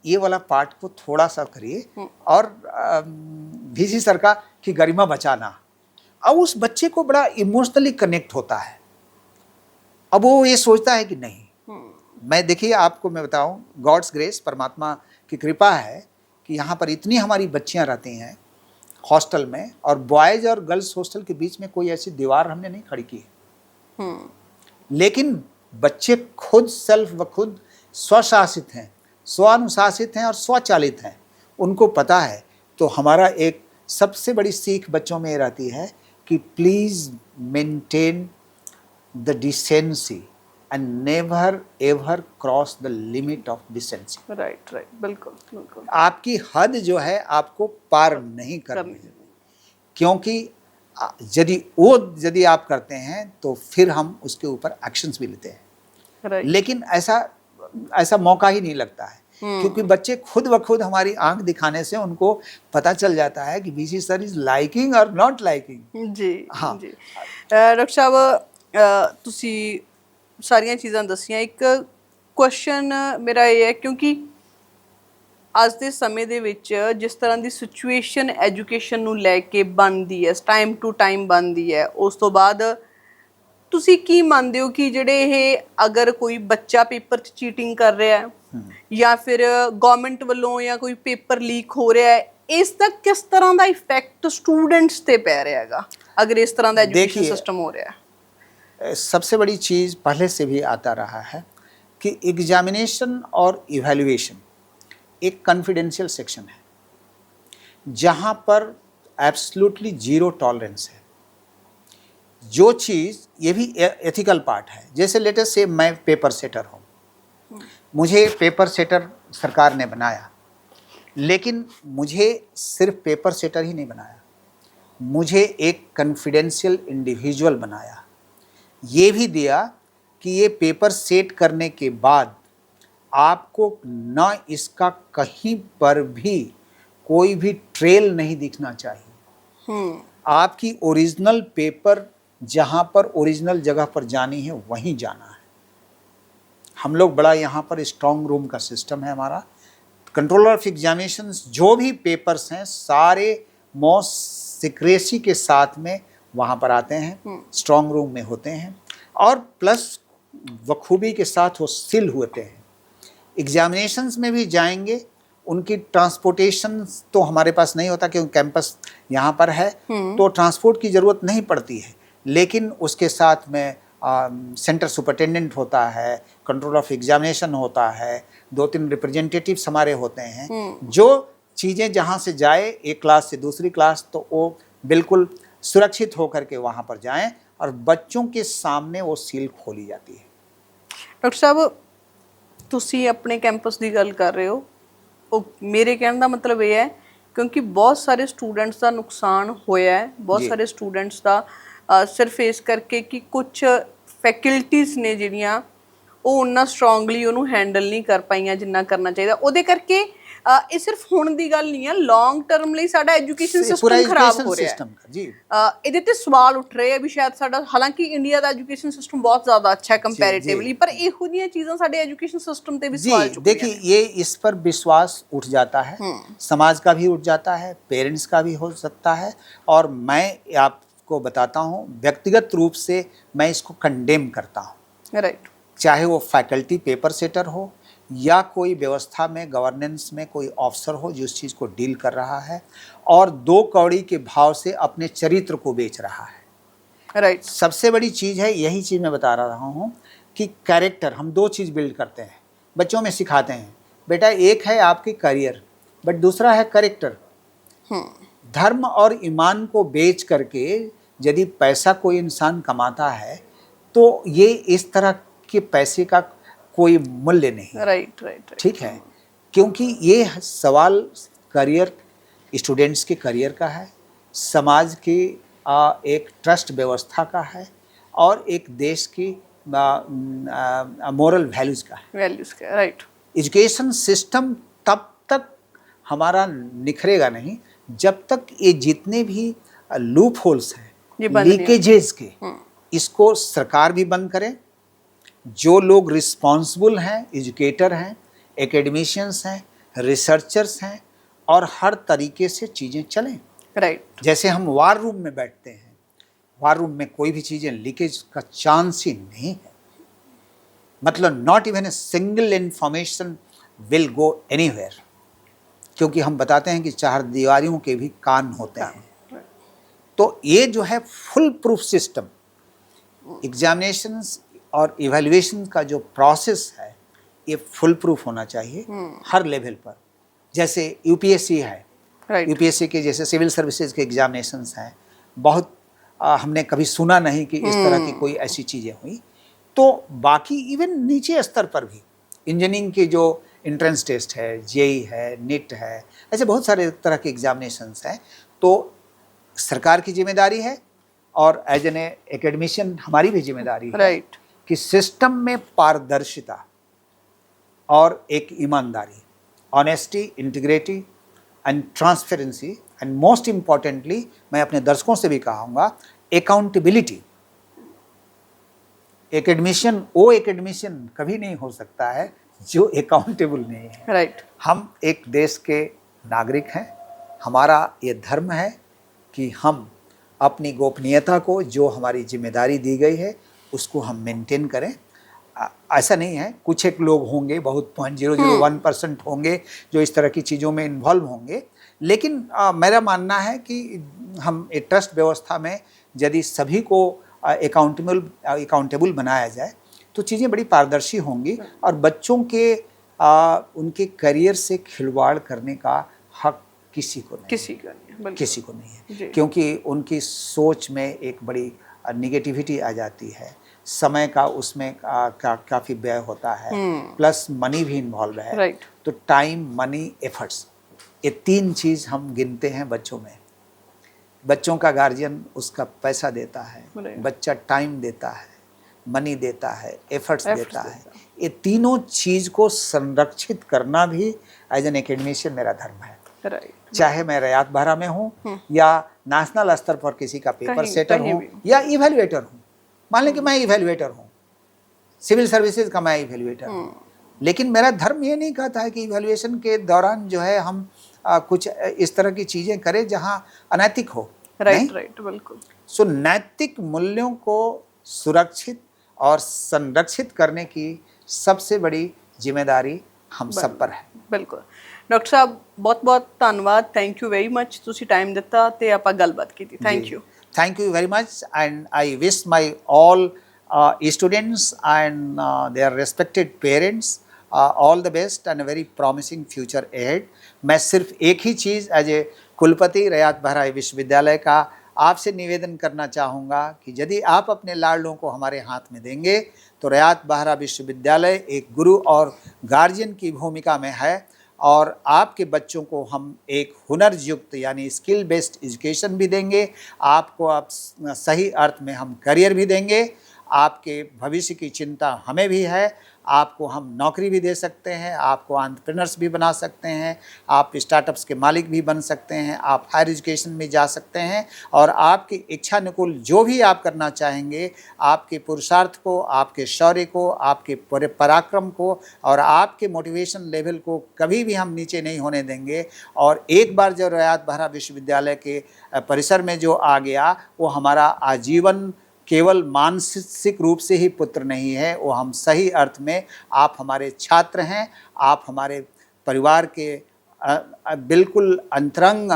ये वाला पार्ट को थोड़ा सा करिए और VC सर का की गरिमा बचाना। अब उस बच्चे को बड़ा इमोशनली कनेक्ट होता है। अब वो ये सोचता है कि नहीं, मैं देखिए आपको मैं बताऊं, गॉड्स ग्रेस, परमात्मा की कृपा है कि यहाँ पर इतनी हमारी बच्चियाँ रहती हैं हॉस्टल में, और बॉयज़ और गर्ल्स हॉस्टल के बीच में कोई ऐसी दीवार हमने नहीं खड़ी की है। लेकिन बच्चे खुद खुद स्वशासित हैं, स्वानुशासित हैं और स्वचालित हैं, उनको पता है। तो हमारा एक सबसे बड़ी सीख बच्चों में रहती है कि please maintain the decency and never ever cross the limit of decency. Right. बिल्कुल बिल्कुल। आपकी हद जो है आपको पार नहीं करनी, क्योंकि यदि आप करते हैं तो फिर हम उसके ऊपर एक्शंस भी लेते हैं। लेकिन ऐसा मौका ही नहीं लगता है, क्योंकि बच्चे खुद ब खुद हमारी आंख दिखाने से उनको पता चल जाता है कि VC सर इज लाइकिंग और नॉट लाइकिंग। जी हाँ जी। डॉक्टर साहब ਤੁਸੀਂ ਸਾਰੀਆਂ ਚੀਜ਼ਾਂ ਦੱਸੀਆਂ, ਇੱਕ ਕੁਐਸਚਨ ਮੇਰਾ ਇਹ ਹੈ, ਕਿਉਂਕਿ ਅੱਜ ਦੇ ਸਮੇਂ ਦੇ ਵਿੱਚ ਜਿਸ ਤਰ੍ਹਾਂ ਦੀ ਸਿਚੁਏਸ਼ਨ ਐਜੂਕੇਸ਼ਨ ਨੂੰ ਲੈ ਕੇ ਬਣਦੀ ਹੈ, ਟਾਈਮ ਟੂ ਟਾਈਮ ਬਣਦੀ ਹੈ, ਉਸ ਤੋਂ ਬਾਅਦ ਤੁਸੀਂ ਕੀ ਮੰਨਦੇ ਹੋ ਕਿ ਜਿਹੜੇ ਇਹ ਅਗਰ ਕੋਈ ਬੱਚਾ ਪੇਪਰ 'ਚ ਚੀਟਿੰਗ ਕਰ ਰਿਹਾ ਹੈ ਜਾਂ ਫਿਰ ਗਵਰਨਮੈਂਟ ਵੱਲੋਂ ਜਾਂ ਕੋਈ ਪੇਪਰ ਲੀਕ ਹੋ ਰਿਹਾ ਹੈ, ਇਸ ਦਾ ਕਿਸ ਤਰ੍ਹਾਂ ਦਾ ਇਫੈਕਟ स्टूडेंट्स ਤੇ ਪੈ ਰਿਹਾ ਹੈਗਾ अगर इस तरह का एजुकेशन सिस्टम हो रहा है? सबसे बड़ी चीज़ पहले से भी आता रहा है कि एग्जामिनेशन और इवैल्यूएशन एक कॉन्फिडेंशियल सेक्शन है, जहाँ पर एब्सोल्युटली जीरो टॉलरेंस है। जो चीज़, ये भी एथिकल पार्ट है, जैसे लेटेस्ट से मैं पेपर सेटर हूँ, मुझे पेपर सेटर सरकार ने बनाया, लेकिन मुझे सिर्फ पेपर सेटर ही नहीं बनाया, मुझे एक कॉन्फिडेंशियल इंडिविजुअल बनाया। ये भी दिया कि ये पेपर सेट करने के बाद आपको न इसका कहीं पर भी कोई भी ट्रेल नहीं दिखना चाहिए। आपकी ओरिजिनल पेपर जहाँ पर ओरिजिनल जगह पर जानी है वहीं जाना है। हम लोग बड़ा यहाँ पर स्ट्रॉन्ग रूम का सिस्टम है हमारा। कंट्रोलर ऑफ एग्जामिनेशंस जो भी पेपर्स हैं सारे मोस्ट सिक्रेसी के साथ में वहाँ पर आते हैं, स्ट्रॉन्ग रूम में होते हैं, और प्लस बखूबी के साथ वो सील होते हैं। एग्जामिनेशंस में भी जाएंगे, उनकी ट्रांसपोर्टेशन तो हमारे पास नहीं होता क्योंकि कैंपस यहाँ पर है, तो ट्रांसपोर्ट की ज़रूरत नहीं पड़ती है, लेकिन उसके साथ में सेंटर सुपरिटेंडेंट होता है, कंट्रोल ऑफ एग्जामिनेशन होता है, 2-3 रिप्रेजेंटेटिव्स हमारे होते हैं, जो चीज़ें जहाँ से जाए एक क्लास से दूसरी क्लास, तो वो बिल्कुल सुरक्षित होकर के वहाँ पर जाएं और बच्चों के सामने वो सील खोली जाती है। ਡਾਕਟਰ ਸਾਹਿਬ ਤੁਸੀਂ ਆਪਣੇ ਕੈਂਪਸ ਦੀ ਗੱਲ ਕਰ ਰਹੇ ਹੋ, ਉਹ ਮੇਰੇ ਕਹਿਣ ਦਾ ਮਤਲਬ ਇਹ ਹੈ ਕਿਉਂਕਿ ਬਹੁਤ ਸਾਰੇ ਸਟੂਡੈਂਟਸ ਦਾ ਨੁਕਸਾਨ ਹੋਇਆ ਹੈ, ਬਹੁਤ ਜੀ। ਸਾਰੇ ਸਟੂਡੈਂਟਸ ਦਾ ਸਿਰਫ ਇਸ ਕਰਕੇ ਕਿ ਕੁਝ ਫੈਕਲਟੀਜ਼ ਨੇ ਜਿਹੜੀਆਂ ਉਹ ਉਹਨਾਂ ਸਟਰੋਂਗਲੀ ਉਹਨੂੰ ਹੈਂਡਲ ਨਹੀਂ ਕਰ ਪਾਈਆਂ ਜਿੰਨਾ ਕਰਨਾ ਚਾਹੀਦਾ। ਉਹਦੇ ਕਰਕੇ ਇਹ ਸਿਰਫ ਹੁਣ ਦੀ ਗੱਲ ਨਹੀਂ ਹੈ, ਲੌਂਗ ਟਰਮ ਲਈ ਸਾਡਾ ਐਜੂਕੇਸ਼ਨ पूरा ਸਿਸਟਮ ਖਰਾਬ एजुकेशन ਹੋ ਰਿਹਾ ਹੈ। सिस्टम का जी ਇਹਦੇ ਤੇ ਸਵਾਲ ਉੱਠ ਰਹੇ ਆ ਵੀ ਸ਼ਾਇਦ ਸਾਡਾ, ਹਾਲਾਂਕਿ ਇੰਡੀਆ ਦਾ ਐਜੂਕੇਸ਼ਨ ਸਿਸਟਮ ਬਹੁਤ ਜ਼ਿਆਦਾ ਅੱਛਾ ਹੈ ਕੰਪੈਰੀਟਿਵਲੀ, ਪਰ ਇਹੋ ਜਿਹੀਆਂ ਚੀਜ਼ਾਂ ਸਾਡੇ ਐਜੂਕੇਸ਼ਨ ਸਿਸਟਮ ਤੇ ਵੀ जी ਸਵਾਲ ਚੁੱਕਦੀਆਂ देखिए, ये इस पर विश्वास उठ जाता है, समाज का भी उठ जाता है, पेरेंट्स का भी हो सकता है। और मैं आपको बताता हूँ, व्यक्तिगत रूप से मैं इसको कंडेम करता हूँ, ਨੇ। ਰਾਈਟ। चाहे वो फैकल्टी पेपर सेटर हो या कोई व्यवस्था में गवर्नेंस में कोई ऑफिसर हो जो इस चीज़ को डील कर रहा है और 2 कौड़ी के भाव से अपने चरित्र को बेच रहा है। ਰਾਈਟ। सबसे बड़ी चीज़ है, यही चीज़ मैं बता रहा हूँ कि कैरेक्टर, हम 2 चीज़ बिल्ड करते हैं, बच्चों में सिखाते हैं। बेटा, एक है आपकी करियर, बट दूसरा है कैरेक्टर। धर्म और ईमान को बेच करके यदि पैसा कोई इंसान कमाता है तो ये इस तरह के पैसे का कोई मूल्य नहीं है। ਰਾਈਟ। ਰਾਈਟ। ठीक है, क्योंकि ये सवाल करियर, स्टूडेंट्स के करियर का है, समाज की एक ट्रस्ट व्यवस्था का है और एक देश की मोरल वैल्यूज़ का है। ਵੈਲਿਊਜ਼ का। ਰਾਈਟ। एजुकेशन सिस्टम तब तक हमारा निखरेगा नहीं जब तक ये जितने भी लूप होल्स ये हैं, बंद नहीं लीकेजेस के, इसको सरकार भी बंद करे, जो लोग रिस्पॉन्सिबल हैं, एजुकेटर हैं, एकेडमिशियंस हैं, रिसर्चर्स हैं, और हर तरीके से चीज़ें चलें। ਰਾਈਟ। जैसे हम वार रूम में बैठते हैं, वार रूम में कोई भी चीज़ें लीकेज का चांस ही नहीं है, मतलब not even a single information will go anywhere, क्योंकि हम बताते हैं कि 4 दीवारियों के भी कान होते हैं। तो ये जो है फुल प्रूफ सिस्टम, एग्जामिनेशंस और इवैल्यूएशन का जो प्रोसेस है, ये फुल प्रूफ होना चाहिए हर लेवल पर। जैसे यूपीएससी है, राइट। यूपीएससी के जैसे सिविल सर्विसेज के एग्जामिनेशंस हैं, बहुत हमने कभी सुना नहीं कि इस तरह की कोई ऐसी चीज़ें हुई। तो बाकी इवन नीचे स्तर पर भी इंजीनियरिंग के जो एंट्रेंस टेस्ट है, जेई है, नीट है, ऐसे बहुत सारे तरह के एग्जामिनेशंस हैं। तो सरकार की जिम्मेदारी है और एज एन एकेडमिशियन हमारी भी जिम्मेदारी है राइट। कि सिस्टम में पारदर्शिता और एक ईमानदारी, honesty, integrity and transparency, and most importantly मैं अपने दर्शकों से भी कहूँगा, अकाउंटेबिलिटी। एकेडमिशियन वो एकेडमिशियन कभी नहीं हो सकता है जो अकाउंटेबल नहीं है। राइट। हम एक देश के नागरिक हैं, हमारा ये धर्म है कि हम अपनी गोपनीयता को, जो हमारी जिम्मेदारी दी गई है, उसको हम मेंटेन करें। ऐसा नहीं है, कुछ एक लोग होंगे, बहुत 0.001% होंगे जो इस तरह की चीज़ों में इन्वॉल्व होंगे, लेकिन मेरा मानना है कि हम एक ट्रस्ट व्यवस्था में यदि सभी को अकाउंटेबल बनाया जाए तो चीज़ें बड़ी पारदर्शी होंगी और बच्चों के उनके करियर से खिलवाड़ करने का हक किसी को नहीं, किसी का नहीं, बिल्कुल किसी को नहीं जी। है, क्योंकि उनकी सोच में एक बड़ी निगेटिविटी आ जाती है, समय का उसमें काफ़ी व्यय होता है, प्लस मनी भी इन्वॉल्व है। राइट। तो टाइम, मनी, एफर्ट्स, ये 3 चीज़ हम गिनते हैं बच्चों में। बच्चों का गार्जियन उसका पैसा देता है, Right. बच्चा टाइम देता है, मनी देता है, एफर्ट्स Efforts देता है। देता ये तीनों चीज़ को संरक्षित करना भी एज एन एकेडमिशियन मेरा धर्म है। राइट। चाहे मैं रयात बारह में हूँ या नेशनल स्तर पर किसी का पेपर कहीं- सेटर कहीं हूँ भी। या इवेल्युएटर हूँ। मान लें कि मैं इवेल्युएटर हूँ, सिविल सर्विसेज का मैं इवेल्युएटर हूँ, लेकिन मेरा धर्म ये नहीं कहता है कि इवेल्युएशन के दौरान जो है हम कुछ इस तरह की चीज़ें करें जहाँ अनैतिक हो। राइट। नहीं? राइट। बिल्कुल। सो नैतिक मूल्यों को सुरक्षित और संरक्षित करने की सबसे बड़ी जिम्मेदारी हम सब पर है। ਬਿਲਕੁਲ ਡਾਕਟਰ ਸਾਹਿਬ, ਬਹੁਤ-ਬਹੁਤ ਧੰਨਵਾਦ, ਥੈਂਕ ਯੂ ਵੈਰੀ ਮੱਚ, ਤੁਸੀਂ ਟਾਈਮ ਦਿੱਤਾ ਤੇ ਆਪਾਂ ਗੱਲਬਾਤ ਕੀਤੀ। Thank you. Thank you very much, and I wish my all students and their respected parents all the best and a very promising future ahead. मैं सिर्फ एक ही चीज़ एज ए कुलपति रयात बहरा विश्वविद्यालय का आपसे निवेदन करना चाहूँगा कि यदि आप अपने लाडलों को हमारे हाथ में देंगे तो रियात बाहरा विश्वविद्यालय एक गुरु और गार्जियन की भूमिका में है और आपके बच्चों को हम एक हुनर युक्त यानी स्किल बेस्ड एजुकेशन भी देंगे, आपको आप सही अर्थ में हम करियर भी देंगे। आपके भविष्य की चिंता हमें भी है, आपको हम नौकरी भी दे सकते हैं, आपको एंटरप्रेन्योर्स भी बना सकते हैं, आप स्टार्टअप्स के मालिक भी बन सकते हैं, आप हायर एजुकेशन में जा सकते हैं और आपकी इच्छानुकूल जो भी आप करना चाहेंगे, आपके पुरुषार्थ को, आपके शौर्य को, आपके पराक्रम को और आपके मोटिवेशन लेवल को कभी भी हम नीचे नहीं होने देंगे। और एक बार जो रियात बाहरा विश्वविद्यालय के परिसर में जो आ गया वो हमारा आजीवन केवल मानसिक रूप से ही पुत्र नहीं है, वो हम सही अर्थ में आप हमारे छात्र हैं, आप हमारे परिवार के बिल्कुल अंतरंग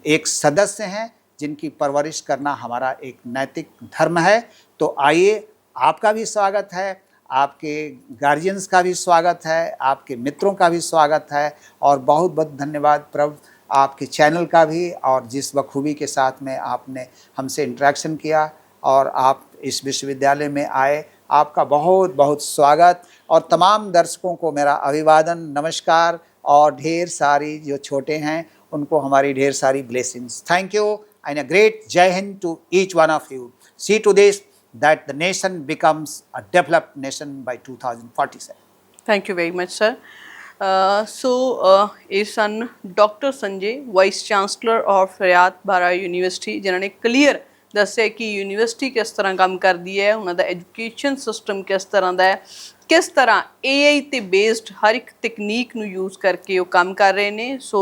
एक सदस्य हैं जिनकी परवरिश करना हमारा एक नैतिक धर्म है। तो आइए, आपका भी स्वागत है, आपके गार्जियंस का भी स्वागत है, आपके मित्रों का भी स्वागत है और बहुत बहुत धन्यवाद प्रभु आपके चैनल का भी, और जिस बखूबी के साथ में आपने हमसे इंटरेक्शन किया और आप इस विश्वविद्यालय में आए, आपका बहुत बहुत स्वागत। और तमाम दर्शकों को मेरा अभिवादन, नमस्कार और ढेर सारी जो छोटे हैं उनको हमारी ढेर सारी blessings. Thank you and a great Jai Hind to each one of you. See to this that the nation becomes a developed nation by 2047। Thank you very much sir. ਇਹ ਸਨ doctor Sanjay, vice chancellor of Rayat Bahra university, ਜਿਨ੍ਹਾਂ ਨੇ clear ਦੱਸਿਆ ਕਿ university ਕਿਸ ਤਰ੍ਹਾਂ ਕੰਮ ਕਰਦੀ ਹੈ, ਉਹਨਾਂ ਦਾ ਐਜੂਕੇਸ਼ਨ ਸਿਸਟਮ ਕਿਸ ਤਰ੍ਹਾਂ ਦਾ ਹੈ, ਕਿਸ ਤਰ੍ਹਾਂ AI ਤੇ ਬੇਸਡ ਹਰ ਇੱਕ ਤਕਨੀਕ ਨੂੰ ਯੂਜ਼ ਕਰਕੇ ਉਹ ਕੰਮ ਕਰ ਰਹੇ ਨੇ। ਸੋ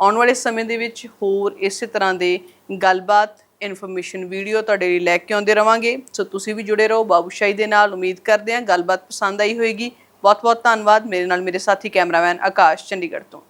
ਆਉਣ ਵਾਲੇ ਸਮੇਂ ਦੇ ਵਿੱਚ ਹੋਰ ਇਸੇ ਤਰ੍ਹਾਂ ਦੇ ਗੱਲਬਾਤ ਇਨਫੋਰਮੇਸ਼ਨ ਵੀਡੀਓ ਤੁਹਾਡੇ ਲਈ ਲੈ ਕੇ ਆਉਂਦੇ ਰਵਾਂਗੇ। ਸੋ ਤੁਸੀਂ ਵੀ ਜੁੜੇ ਰਹੋ ਬਾਬੂਸ਼ਾਹੀ ਦੇ ਨਾਲ। ਉਮੀਦ ਕਰਦੇ ਹਾਂ ਗੱਲਬਾਤ ਪਸੰਦ ਆਈ ਹੋਏਗੀ। ਬਹੁਤ ਬਹੁਤ ਧੰਨਵਾਦ। ਮੇਰੇ ਨਾਲ ਮੇਰੇ ਸਾਥੀ ਕੈਮਰਾਮੈਨ ਆਕਾਸ਼, ਚੰਡੀਗੜ੍ਹ ਤੋਂ।